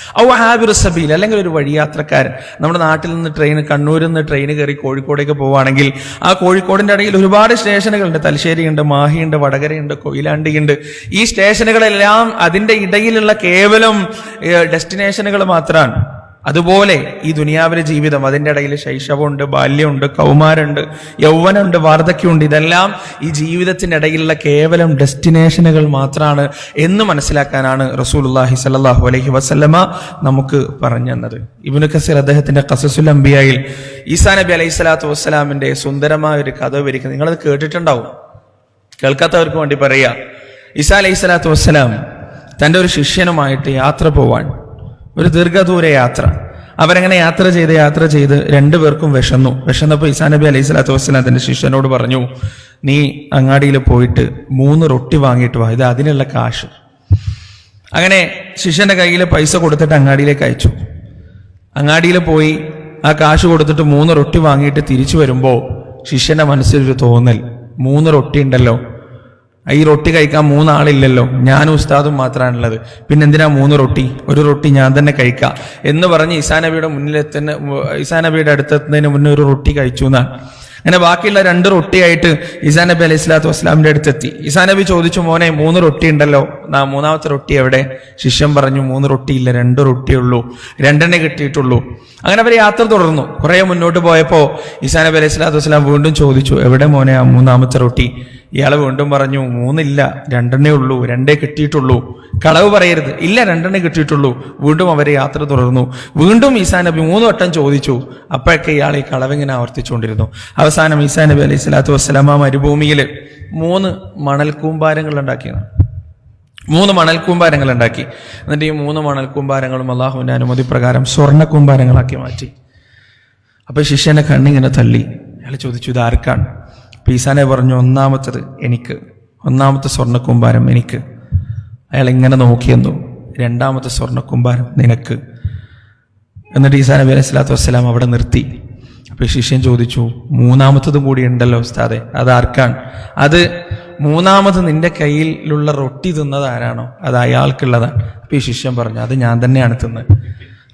ഹാബിർ സബീൽ, അല്ലെങ്കിൽ ഒരു വഴിയാത്രക്കാരൻ. നമ്മുടെ നാട്ടിൽ നിന്ന് കണ്ണൂരിൽ നിന്ന് ട്രെയിൻ കയറി കോഴിക്കോടേക്ക് പോവുകയാണെങ്കിൽ ആ കോഴിക്കോടിന്റെ ഇടയിൽ ഒരുപാട് സ്റ്റേഷനുകളുണ്ട്. തലശ്ശേരിയുണ്ട്, മാഹിയുണ്ട്, വടകരയുണ്ട്, കൊയിലാണ്ടിയുണ്ട്. ഈ സ്റ്റേഷനുകളെല്ലാം അതിന്റെ ഇടയിലുള്ള കേവലം ഡെസ്റ്റിനേഷനുകൾ മാത്രമാണ്. അതുപോലെ ഈ ദുനിയാവിലെ ജീവിതം, അതിൻ്റെ ഇടയിൽ ശൈശവമുണ്ട്, ബാല്യമുണ്ട്, കൗമാരമുണ്ട്, യൗവനമുണ്ട്, വാർദ്ധക്യമുണ്ട്. ഇതെല്ലാം ഈ ജീവിതത്തിൻ്റെ ഇടയിലുള്ള കേവലം ഡെസ്റ്റിനേഷനുകൾ മാത്രമാണ് എന്ന് മനസ്സിലാക്കാനാണ് റസൂലുള്ളാഹി സ്വല്ലല്ലാഹു അലൈഹി വസല്ലമ നമുക്ക് പറഞ്ഞു തന്നത്. ഇബ്നു കസീർ അദ്ദേഹത്തിന്റെ ഖസസുൽ അംബിയായിൽ ഈസാ നബി അലൈഹി സ്വലാത്തു വസ്സലാമിന്റെ സുന്ദരമായ ഒരു കഥ വിവരിക്കുന്നത് നിങ്ങളത് കേട്ടിട്ടുണ്ടാവും. കേൾക്കാത്തവർക്ക് വേണ്ടി പറയുക. ഈസാ അലൈഹി സ്വലാത്തു വസ്സലാം തൻ്റെ ഒരു ശിഷ്യനുമായിട്ട് യാത്ര പോവാൻ, ഒരു ദീർഘദൂര യാത്ര. അവരങ്ങനെ യാത്ര ചെയ്ത് രണ്ടുപേർക്കും വിശന്നപ്പോൾ ഈസാ നബി അലൈഹി സ്വലാത്തു വസ്സലാം തന്റെ ശിഷ്യനോട് പറഞ്ഞു, നീ അങ്ങാടിയിൽ പോയിട്ട് 3 റൊട്ടി വാങ്ങിയിട്ട് വാ, ഇത് അതിനുള്ള കാശ്. അങ്ങനെ ശിഷ്യന്റെ കയ്യിൽ പൈസ കൊടുത്തിട്ട് അങ്ങാടിയിലേക്ക് അയച്ചു. അങ്ങാടിയിൽ പോയി ആ കാശ് കൊടുത്തിട്ട് 3 റൊട്ടി വാങ്ങിയിട്ട് തിരിച്ചു വരുമ്പോൾ ശിഷ്യന്റെ മനസ്സിലൊരു തോന്നൽ, 3 റൊട്ടി ഉണ്ടല്ലോ, ഈ റൊട്ടി കഴിക്കാൻ 3 ആളില്ലല്ലോ, ഞാനും ഉസ്താദും മാത്രമാണുള്ളത്, പിന്നെ എന്തിനാ 3 റൊട്ടി, ഒരു റൊട്ടി ഞാൻ തന്നെ കഴിക്കാം എന്ന് പറഞ്ഞ് ഈസാ നബിയുടെ അടുത്തെത്തുന്നതിന് മുന്നേ ഒരു റൊട്ടി കഴിച്ചു എന്നാണ്. അങ്ങനെ ബാക്കിയുള്ള 2 റൊട്ടിയായിട്ട് ഈസാ നബി അലൈഹി സ്വലാത്തു വസ്സലാമിന്റെ അടുത്തെത്തി. ഈസാ നബി ചോദിച്ചു, മോനെ 3 റൊട്ടി ഉണ്ടല്ലോ, 3ാമത്തെ റൊട്ടി എവിടെ? ശിഷ്യൻ പറഞ്ഞു, 3 റൊട്ടി ഇല്ല, 2 റൊട്ടിയേ ഉള്ളൂ, 2 കിട്ടിയിട്ടുള്ളൂ. അങ്ങനെ അവർ യാത്ര തുടർന്നു. കുറെ മുന്നോട്ട് പോയപ്പോ ഈസാ നബി അലൈഹി സ്വലാത്തു വസ്സലാം വീണ്ടും ചോദിച്ചു, എവിടെ മോനെ ആ 3ാമത്തെ റൊട്ടി? ഇയാള് വീണ്ടും പറഞ്ഞു, 3 ഇല്ല, 2 ഉള്ളൂ, 2 കിട്ടിയിട്ടുള്ളൂ. കളവ് പറയരുത്, ഇല്ല 2 കിട്ടിയിട്ടുള്ളൂ. വീണ്ടും അവരെ യാത്ര തുടർന്നു. വീണ്ടും ഈസാ നബി 3 വട്ടം ചോദിച്ചു. അപ്പോഴൊക്കെ ഇയാൾ ഈ കളവിങ്ങനെ ആവർത്തിച്ചുകൊണ്ടിരുന്നു. അവസാനം ഈസാ നബി അലൈഹി സ്വലാത്തു വസ്സലാം മരുഭൂമിയിൽ 3 മണൽക്കൂമ്പാരങ്ങൾ ഉണ്ടാക്കിയാണ്. 3 മണൽക്കൂമ്പാരങ്ങൾ ഉണ്ടാക്കി. എന്നിട്ട് ഈ 3 മണൽക്കൂമ്പാരങ്ങളും അള്ളാഹുവിന്റെ അനുമതി പ്രകാരം സ്വർണ്ണ കൂമ്പാരങ്ങളാക്കി മാറ്റി. അപ്പൊ ശിഷ്യനെ കണ്ണിങ്ങനെ തള്ളി. അയാൾ ചോദിച്ചു, ഇത് ആർക്കാണ്? ഈസാ നബി പറഞ്ഞു, 1ാമത്തത് എനിക്ക്, 1ാമത്തെ സ്വർണ്ണക്കൂമ്പാരം എനിക്ക്. അയാൾ ഇങ്ങനെ നോക്കിയെന്നു, 2ാമത്തെ സ്വർണ്ണക്കൂമ്പാരം നിനക്ക്. എന്നിട്ട് ഈസാ നബി അലൈഹി സ്വലാത്തു വസ്സലാം അവിടെ നിർത്തി. അപ്പൊ ശിഷ്യൻ ചോദിച്ചു, 3ാമത്തതും കൂടി ഉണ്ടല്ലോ ഉസ്താദെ, അത് ആർക്കാണ്? അത് 3ാമത് നിന്റെ കയ്യിലുള്ള റൊട്ടി തിന്നത് ആരാണോ അത് അയാൾക്കുള്ളതാണ്. അപ്പൊ ഈ ശിഷ്യൻ പറഞ്ഞു, അത് ഞാൻ തന്നെയാണ് തിന്നത്,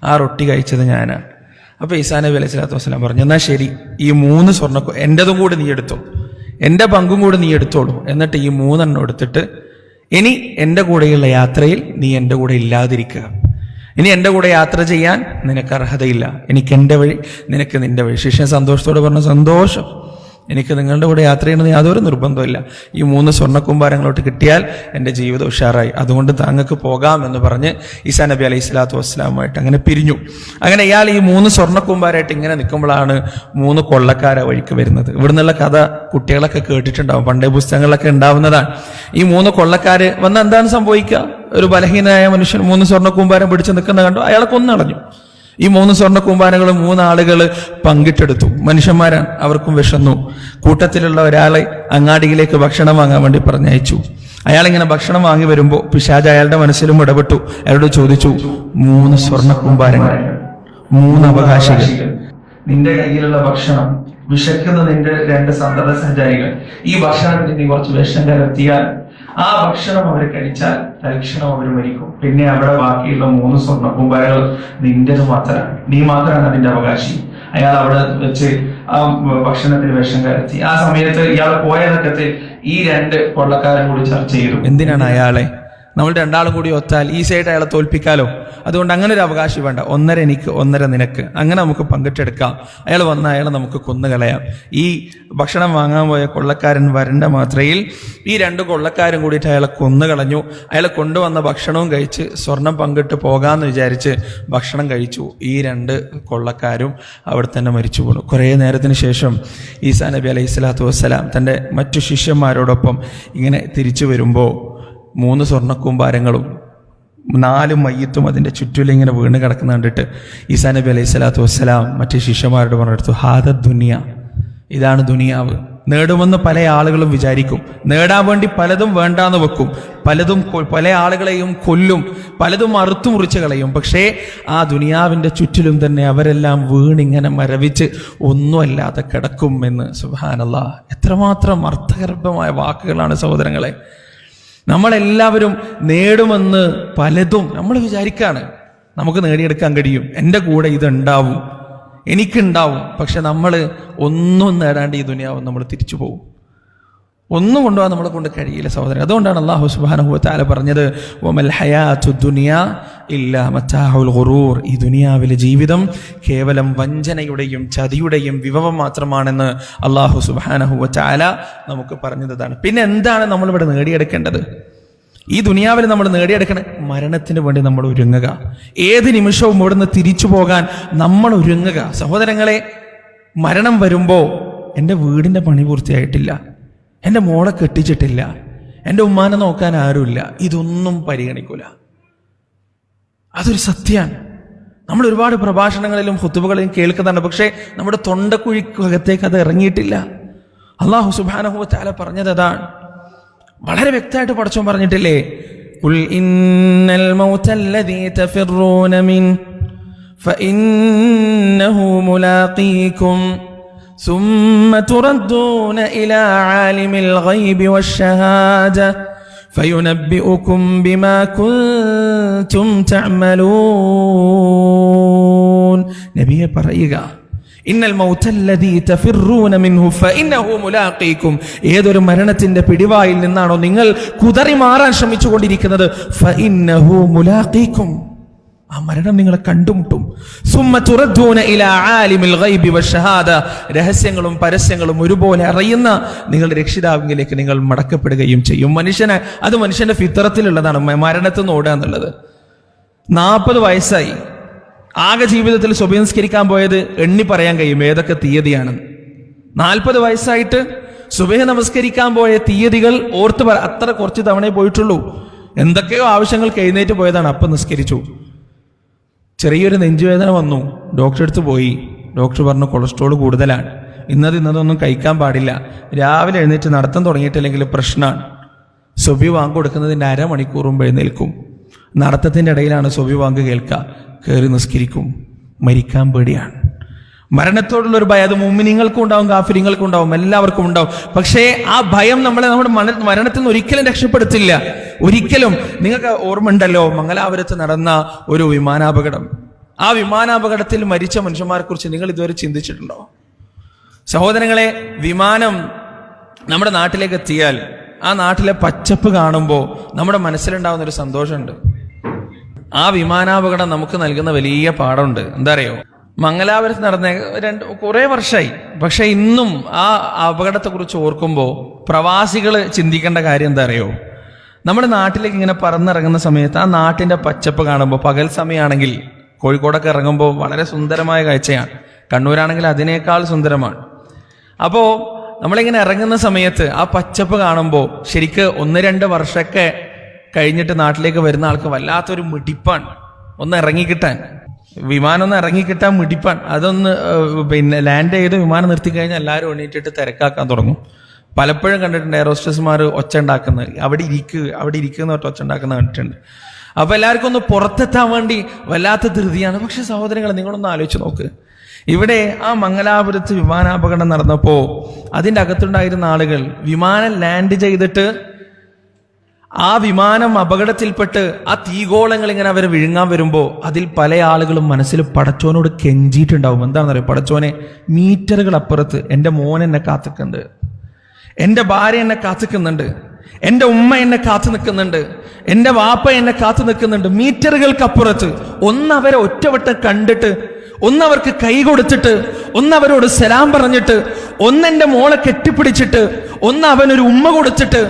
ആ റൊട്ടി കഴിച്ചത് ഞാനാണ്. അപ്പൊ ഈസാ നബി അലൈഹി സ്വലാത്തു വസ്സലാം പറഞ്ഞു, എന്നാ ശരി, ഈ 3 എന്റേതും കൂടി നീ എടുത്തോ, എന്റെ പങ്കും കൂടി നീ എടുത്തോളൂ. എന്നിട്ട് ഈ 3 എടുത്തിട്ട് ഇനി എന്റെ കൂടെയുള്ള യാത്രയിൽ നീ എന്റെ കൂടെ ഇല്ലാതിരിക്കുക. ഇനി എന്റെ കൂടെ യാത്ര ചെയ്യാൻ നിനക്ക് അർഹതയില്ല. എനിക്ക് എന്റെ വഴി, നിനക്ക് നിന്റെ വഴി. ശിഷ്യൻ സന്തോഷത്തോടെ പറഞ്ഞു, സന്തോഷം, എനിക്ക് നിങ്ങളുടെ കൂടെ യാത്ര ചെയ്യണമെന്ന് യാതൊരു നിർബന്ധമില്ല. ഈ 3 സ്വർണ്ണക്കൂമ്പാരങ്ങളോട്ട് കിട്ടിയാൽ എൻ്റെ ജീവിതം ഉഷാറായി, അതുകൊണ്ട് താങ്കൾക്ക് പോകാം എന്ന് പറഞ്ഞ് ഈസാ നബി അലൈഹി സ്വലാത്തു വസ്സലാമുമായിട്ട് അങ്ങനെ പിരിഞ്ഞു. അങ്ങനെ ഇയാൾ ഈ 3 സ്വർണ്ണക്കൂമ്പാരായിട്ട് ഇങ്ങനെ നിൽക്കുമ്പോഴാണ് 3 കൊള്ളക്കാരെ വഴിക്ക് വരുന്നത്. ഇവിടുന്നുള്ള കഥ കുട്ടികളൊക്കെ കേട്ടിട്ടുണ്ടാവും, പണ്ടേ പുസ്തകങ്ങളിലൊക്കെ ഉണ്ടാവുന്നതാണ്. ഈ 3 കൊള്ളക്കാര് വന്ന് എന്താണ് സംഭവിക്കുക? ഒരു ബലഹീനനായ മനുഷ്യൻ 3 സ്വർണ്ണക്കൂമ്പാരം പിടിച്ച് നിൽക്കുന്ന കണ്ടു, അയാളെ കൊന്നളഞ്ഞു. ഈ 3 സ്വർണ്ണക്കൂമ്പാരങ്ങളും 3 ആളുകൾ പങ്കിട്ടെടുത്തു. മനുഷ്യന്മാരാണ്, അവർക്കും വിശന്നു. കൂട്ടത്തിലുള്ള ഒരാളെ അങ്ങാടിയിലേക്ക് ഭക്ഷണം വാങ്ങാൻ വേണ്ടി പറഞ്ഞയച്ചു. അയാളിങ്ങനെ ഭക്ഷണം വാങ്ങി വരുമ്പോൾ പിശാച് അയാളുടെ മനസ്സിലും ഇടപെട്ടു. അയാളോട് ചോദിച്ചു, 3 സ്വർണ്ണക്കൂമ്പാരങ്ങൾ, 3 അവകാശികൾ, നിന്റെ കയ്യിലുള്ള ഭക്ഷണം വിശക്കുന്ന നിന്റെ 2 സന്തത സഞ്ചാരികൾ, ഈ ഭക്ഷണത്തിന് നീ കുറച്ച് വിഷം കലർത്തിയാൽ ആ ഭക്ഷണം അവർ കഴിച്ചാൽ തൽക്ഷണം അവർ മരിക്കും. പിന്നെ അവിടെ ബാക്കിയുള്ള 3 സ്വർണ്ണക്കൂമ്പാരങ്ങൾ നിന്റേത് മാത്രമാണ്, നീ മാത്രമാണ് അതിന്റെ അവകാശി. അയാൾ അവിടെ വെച്ച് ആ ഭക്ഷണത്തിന് വിഷം കലർത്തി. ആ സമയത്ത് ഇയാൾ പോയതൊക്കെ ഈ 2 കൊള്ളക്കാരും കൂടി ചർച്ച ചെയ്തു, എന്തിനാണ് അയാളെ, നമ്മൾ 2 ആളും കൂടി ഒത്താൽ ഈസിയായിട്ട് അയാളെ തോൽപ്പിക്കാലോ, അതുകൊണ്ട് അങ്ങനെ ഒരു അവകാശി വേണ്ട, 1.5 എനിക്ക് 1.5 നിനക്ക്, അങ്ങനെ നമുക്ക് പങ്കിട്ടെടുക്കാം. അയാൾ വന്ന അയാളെ നമുക്ക് കൊന്നുകളയാം. ഈ ഭക്ഷണം വാങ്ങാൻ പോയ കൊള്ളക്കാരൻ വരണ്ട മാത്രയിൽ ഈ 2 കൊള്ളക്കാരും കൂടിയിട്ട് അയാളെ കൊന്നുകളഞ്ഞു. അയാളെ കൊണ്ടുവന്ന ഭക്ഷണവും കഴിച്ച് സ്വർണം പങ്കിട്ട് പോകാമെന്ന് വിചാരിച്ച് ഭക്ഷണം കഴിച്ചു. ഈ 2 കൊള്ളക്കാരും അവിടെ തന്നെ മരിച്ചു പോണു. കുറേ നേരത്തിന് ശേഷം ഈസാ നബി അലൈഹി സ്വലാത്തു വസ്സലാം തൻ്റെ മറ്റു ശിഷ്യന്മാരോടൊപ്പം ഇങ്ങനെ തിരിച്ചു വരുമ്പോൾ 3 സ്വർണ്ണക്കൂമ്പാരങ്ങളും 4 മയ്യത്തും അതിൻ്റെ ചുറ്റിലും ഇങ്ങനെ വീണ് കിടക്കുന്ന കണ്ടിട്ട് ഈസാ നബി അലൈഹി സ്വലാത്തു വസ്സലാം മറ്റു ശിഷ്യന്മാരോട് പറഞ്ഞെടുത്തു, ഹാദ ദുനിയ, ഇതാണ് ദുനിയാവ്. നേടുമെന്ന് പല ആളുകളും വിചാരിക്കും, നേടാൻ വേണ്ടി പലതും വേണ്ടാന്ന് വെക്കും, പല ആളുകളെയും കൊല്ലും, പലതും അറുത്തു മുറിച്ച് കളയും. പക്ഷേ ആ ദുനിയാവിൻ്റെ ചുറ്റിലും തന്നെ അവരെല്ലാം വീണിങ്ങനെ മരവിച്ച് ഒന്നുമല്ലാതെ കിടക്കും എന്ന്. സുബ്ഹാനല്ലാഹ്, എത്രമാത്രം അർത്ഥഗർഭമായ വാക്കുകളാണ് സഹോദരങ്ങളെ. നമ്മളെല്ലാവരും നേടുമെന്ന് പലതും നമ്മൾ വിചാരിക്കാണ്, നമുക്ക് നേടിയെടുക്കാൻ കഴിയും, എൻ്റെ കൂടെ ഇതുണ്ടാവും, എനിക്കുണ്ടാവും. പക്ഷെ നമ്മൾ ഒന്നും നേടാണ്ട് ഈ ദുനിയാവ് നമ്മൾ തിരിച്ചു പോകും. ഒന്നും കൊണ്ടുപോകാൻ നമ്മളെ കൊണ്ട് കഴിയില്ല സഹോദരൻ. അതുകൊണ്ടാണ് അല്ലാഹു സുബ്ഹാനഹു വ തആല പറഞ്ഞത്, വമൽ ഹയാത്തു ദുനിയ ഇല്ലാ മതാഉൽ ഖുറൂർ, ഈ ദുനിയാവിലെ ജീവിതം കേവലം വഞ്ചനയുടെയും ചതിയുടെയും വിഭവം മാത്രമാണെന്ന് അല്ലാഹു സുബ്ഹാനഹു വ തആല നമുക്ക് പറഞ്ഞതാണ്. പിന്നെ എന്താണ് നമ്മളിവിടെ നേടിയെടുക്കേണ്ടത്? ഈ ദുനിയാവിൽ നമ്മൾ നേടിയെടുക്കണ മരണത്തിന് വേണ്ടി നമ്മൾ ഒരുങ്ങുക. ഏത് നിമിഷവും ഇവിടുന്ന് തിരിച്ചു പോകാൻ നമ്മൾ ഒരുങ്ങുക. സഹോദരങ്ങളെ, മരണം വരുമ്പോൾ എൻ്റെ വീടിൻ്റെ പണി പൂർത്തിയായിട്ടില്ല, എൻ്റെ മോളെ കെട്ടിച്ചിട്ടില്ല, എൻ്റെ ഉമ്മാനെ നോക്കാൻ ആരുമില്ല, ഇതൊന്നും പരിഗണിക്കൂല. അതൊരു സത്യമാണ്. നമ്മൾ ഒരുപാട് പ്രഭാഷണങ്ങളിലും ഖുതുബകളിലും കേൾക്കുന്നുണ്ട്, പക്ഷേ നമ്മുടെ തൊണ്ടക്കുഴിക്കകത്തേക്ക് അത് ഇറങ്ങിയിട്ടില്ല. അല്ലാഹു സുബ്ഹാനഹു വ തആല പറഞ്ഞത് അതാണ്. വളരെ വ്യക്തമായിട്ട് പടച്ചോൻ പറഞ്ഞിട്ടില്ലേ, ഖുൽ ഇന്നൽ മൗതല്ലദീ തഫിറൂന മിൻ ഫഇന്നഹു മുലാഖീകും ثم تردون إلى عالم الغيب والشهادة فينبئكم بما كنتم تعملون. നബിയെ പറയുക, ഇന്നൽ മൗതല്ലദീ തഫിറൂന മിൻഹു ഫഇന്നഹു മുലാഖീകും, ഏതൊരു മരണത്തിന്റെ പിടിവായിൽ നിന്നാണോ നിങ്ങൾ കുതറി മാറാൻ ശ്രമിച്ചു കൊണ്ടിരിക്കുന്നത്, ഫഇന്നഹു മുലാഖീകും, ആ മരണം നിങ്ങളെ കണ്ടുമുട്ടും. സുമ്മ തുറദ്ദൂന ഇലാ ആലിമിൽ ഗൈബി വശഹാദ, രഹസ്യങ്ങളും പരസ്യങ്ങളും ഒരുപോലെ അറിയുന്ന നിങ്ങളുടെ രക്ഷിതാവിലേക്ക് നിങ്ങൾ മടക്കപ്പെടുകയും ചെയ്യും. അത് മനുഷ്യന്റെ ഫിത്രത്തിലുള്ളതാണ്, മരണത്തിൽ നിന്ന് ഓടുക എന്നുള്ളത്. 40 വയസ്സായി, ആകെ ജീവിതത്തിൽ സുബഹി നിസ്കരിക്കാൻ പോയത് എണ്ണി പറയാൻ കഴിയും ഏതൊക്കെ തീയതിയാണെന്ന്. 40 വയസ്സായിട്ട് സുബഹി നമസ്കരിക്കാൻ പോയ തീയതികൾ ഓർത്ത് അത്ര കുറച്ച് തവണയെ പോയിട്ടുള്ളൂ. എന്തൊക്കെയോ ആവശ്യങ്ങൾക്ക് എഴുന്നേറ്റ് പോയതാണ്, അപ്പം നിസ്കരിച്ചു. ചെറിയൊരു നെഞ്ചുവേദന വന്നു, ഡോക്ടറെ അടുത്ത് പോയി. ഡോക്ടർ പറഞ്ഞു കൊളസ്ട്രോൾ കൂടുതലാണ്, ഇന്നതൊന്നും കഴിക്കാൻ പാടില്ല, രാവിലെ എഴുന്നേറ്റ് നടത്തം തുടങ്ങിയിട്ടില്ലെങ്കിൽ പ്രശ്നമാണ്. സുബഹി വാങ്ക് കൊടുക്കുന്നതിൻ്റെ അരമണിക്കൂർ മുമ്പ് എഴുന്നേൽക്കും. നടത്തത്തിൻ്റെ ഇടയിലാണ് സുബഹി വാങ്ക് കേൾക്കുക, കയറി നിസ്കരിക്കും. മരിക്കാൻ പേടിയാണ്. മരണത്തോടുള്ള ഒരു ഭയം അത് മുഅ്മിനീങ്ങൾക്കും ഉണ്ടാവും, കാഫിരീങ്ങൾക്കും ഉണ്ടാവും, എല്ലാവർക്കും ഉണ്ടാവും. പക്ഷേ ആ ഭയം നമ്മളെ നമ്മുടെ മരണത്തിൽ നിന്ന് ഒരിക്കലും രക്ഷപ്പെടുത്തില്ല. ഒരിക്കലും. നിങ്ങൾക്ക് ഓർമ്മ ഉണ്ടല്ലോ, മംഗലാപുരത്ത് നടന്ന ഒരു വിമാനാപകടം. ആ വിമാനാപകടത്തിൽ മരിച്ച മനുഷ്യന്മാരെ കുറിച്ച് നിങ്ങൾ ഇതുവരെ ചിന്തിച്ചിട്ടുണ്ടോ? സഹോദരങ്ങളെ, വിമാനം നമ്മുടെ നാട്ടിലേക്ക് എത്തിയാൽ ആ നാട്ടിലെ പച്ചപ്പ് കാണുമ്പോൾ നമ്മുടെ മനസ്സിലുണ്ടാവുന്ന ഒരു സന്തോഷമുണ്ട്. ആ വിമാനാപകടം നമുക്ക് നൽകുന്ന വലിയ പാഠമുണ്ട്. എന്താ അറിയോ? മംഗലാപുരത്ത് നടന്ന കുറേ വർഷമായി, പക്ഷെ ഇന്നും ആ അപകടത്തെക്കുറിച്ച് ഓർക്കുമ്പോൾ പ്രവാസികൾ ചിന്തിക്കേണ്ട കാര്യം എന്താ അറിയോ? നമ്മുടെ നാട്ടിലേക്ക് ഇങ്ങനെ പറന്നിറങ്ങുന്ന സമയത്ത് ആ നാട്ടിന്റെ പച്ചപ്പ് കാണുമ്പോൾ, പകൽ സമയമാണെങ്കിൽ കോഴിക്കോടൊക്കെ ഇറങ്ങുമ്പോൾ വളരെ സുന്ദരമായ കാഴ്ചയാണ്, കണ്ണൂരാണെങ്കിൽ അതിനേക്കാൾ സുന്ദരമാണ്. അപ്പോൾ നമ്മളിങ്ങനെ ഇറങ്ങുന്ന സമയത്ത് ആ പച്ചപ്പ് കാണുമ്പോൾ ശരിക്ക് 1-2 വർഷമൊക്കെ കഴിഞ്ഞിട്ട് നാട്ടിലേക്ക് വരുന്ന ആൾക്ക് വല്ലാത്തൊരു മിടിപ്പാണ് ഒന്ന് ഇറങ്ങിക്കിട്ടാൻ. വിമാനം ഒന്ന് ഇറങ്ങിക്കിട്ടാൻ മിടിപ്പാണ്. അതൊന്ന് ലാൻഡ് ചെയ്ത് വിമാനം നിർത്തിക്കഴിഞ്ഞാൽ എല്ലാവരും എണീറ്റിട്ട് തിരക്കാക്കാൻ തുടങ്ങും. പലപ്പോഴും കണ്ടിട്ടുണ്ട് എയറോസ്റ്റസ്മാർ ഒച്ച ഉണ്ടാക്കുന്നത്, അവിടെ ഇരിക്കുന്ന ഒച്ച ഉണ്ടാക്കുന്ന കണ്ടിട്ടുണ്ട്. അപ്പൊ എല്ലാവർക്കും ഒന്ന് പുറത്തെത്താൻ വേണ്ടി വല്ലാത്ത ധൃതിയാണ്. പക്ഷെ സഹോദരങ്ങളെ, നിങ്ങളൊന്ന് ആലോചിച്ച് നോക്ക്. ഇവിടെ ആ മംഗലാപുരത്ത് വിമാനാപകടം നടന്നപ്പോ അതിൻ്റെ അകത്തുണ്ടായിരുന്ന ആളുകൾ വിമാനം ലാൻഡ് ചെയ്തിട്ട് ആ വിമാനം അപകടത്തിൽപ്പെട്ട് ആ തീഗോളങ്ങൾ ഇങ്ങനെ അവരെ വിഴുങ്ങാൻ വരുമ്പോൾ അതിൽ പല ആളുകളും മനസ്സിൽ പടച്ചോനോട് കെഞ്ചിയിട്ടുണ്ടാവും. എന്താണെന്നറിയോ? പടച്ചോനെ, മീറ്ററുകൾ അപ്പുറത്ത് എൻ്റെ മോൻ എന്നെ കാത്തുക്കുന്നുണ്ട്, എൻ്റെ ഭാര്യ എന്നെ കാത്തുക്കുന്നുണ്ട്, എൻ്റെ ഉമ്മ എന്നെ കാത്തു നിൽക്കുന്നുണ്ട്, എൻ്റെ വാപ്പ എന്നെ കാത്തു നിൽക്കുന്നുണ്ട്. മീറ്ററുകൾക്കപ്പുറത്ത് ഒന്നവരെ ഒറ്റവട്ടം കണ്ടിട്ട്, ഒന്നവർക്ക് കൈ കൊടുത്തിട്ട്, ഒന്നവരോട് സലാം പറഞ്ഞിട്ട്, ഒന്നെൻ്റെ മോളെ കെട്ടിപ്പിടിച്ചിട്ട്, ഒന്ന് അവനൊരു ഉമ്മ കൊടുത്തിട്ട്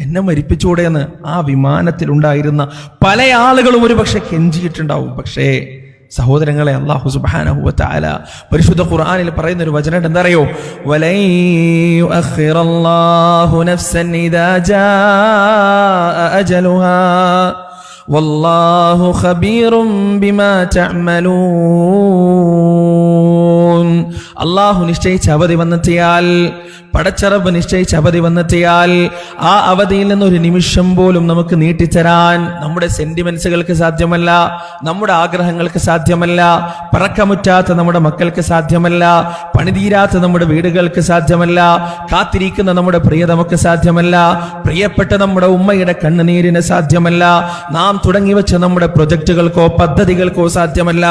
എന്നെ മരിപ്പിച്ചൂടെ എന്ന് ആ വിമാനത്തിലുണ്ടായിരുന്ന പല ആളുകളും ഒരു പക്ഷെ കെഞ്ചിയിട്ടുണ്ടാവും. പക്ഷേ സഹോദരങ്ങളെ, അല്ലാഹു സുബ്ഹാനഹു വ തആല പരിശുദ്ധ ഖുർആനിൽ പറയുന്ന ഒരു വചനം എന്താ അറിയോ? വലൻ യുഅഖിറല്ലാഹു നഫ്സൻ ഇദാ ജാഅ അജലുഹാ വല്ലാഹു ഖബീറും ബിമാ തഅമലൂൻ. അല്ലാഹു നിശ്ചയിച്ച അവധി വന്നെത്തിയാൽ, പടച്ചറബ് നിശ്ചയിച്ച അവധി വന്നെത്തിയാൽ ആ അവധിയിൽ നിന്ന് ഒരു നിമിഷം പോലും നമുക്ക് നീട്ടിത്തരാൻ നമ്മുടെ സെന്റിമെന്റ്സുകൾക്ക് സാധ്യമല്ല, നമ്മുടെ ആഗ്രഹങ്ങൾക്ക് സാധ്യമല്ല, പറക്കമുറ്റാത്ത നമ്മുടെ മക്കൾക്ക് സാധ്യമല്ല, പണിതീരാത്ത നമ്മുടെ വീടുകൾക്ക് സാധ്യമല്ല, കാത്തിരിക്കുന്ന നമ്മുടെ പ്രിയതമക്ക് സാധ്യമല്ല, പ്രിയപ്പെട്ട നമ്മുടെ ഉമ്മയുടെ കണ്ണുനീരിന് സാധ്യമല്ല, നാം തുടങ്ങി വെച്ച നമ്മുടെ പ്രൊജക്ടുകൾക്കോ പദ്ധതികൾക്കോ സാധ്യമല്ല,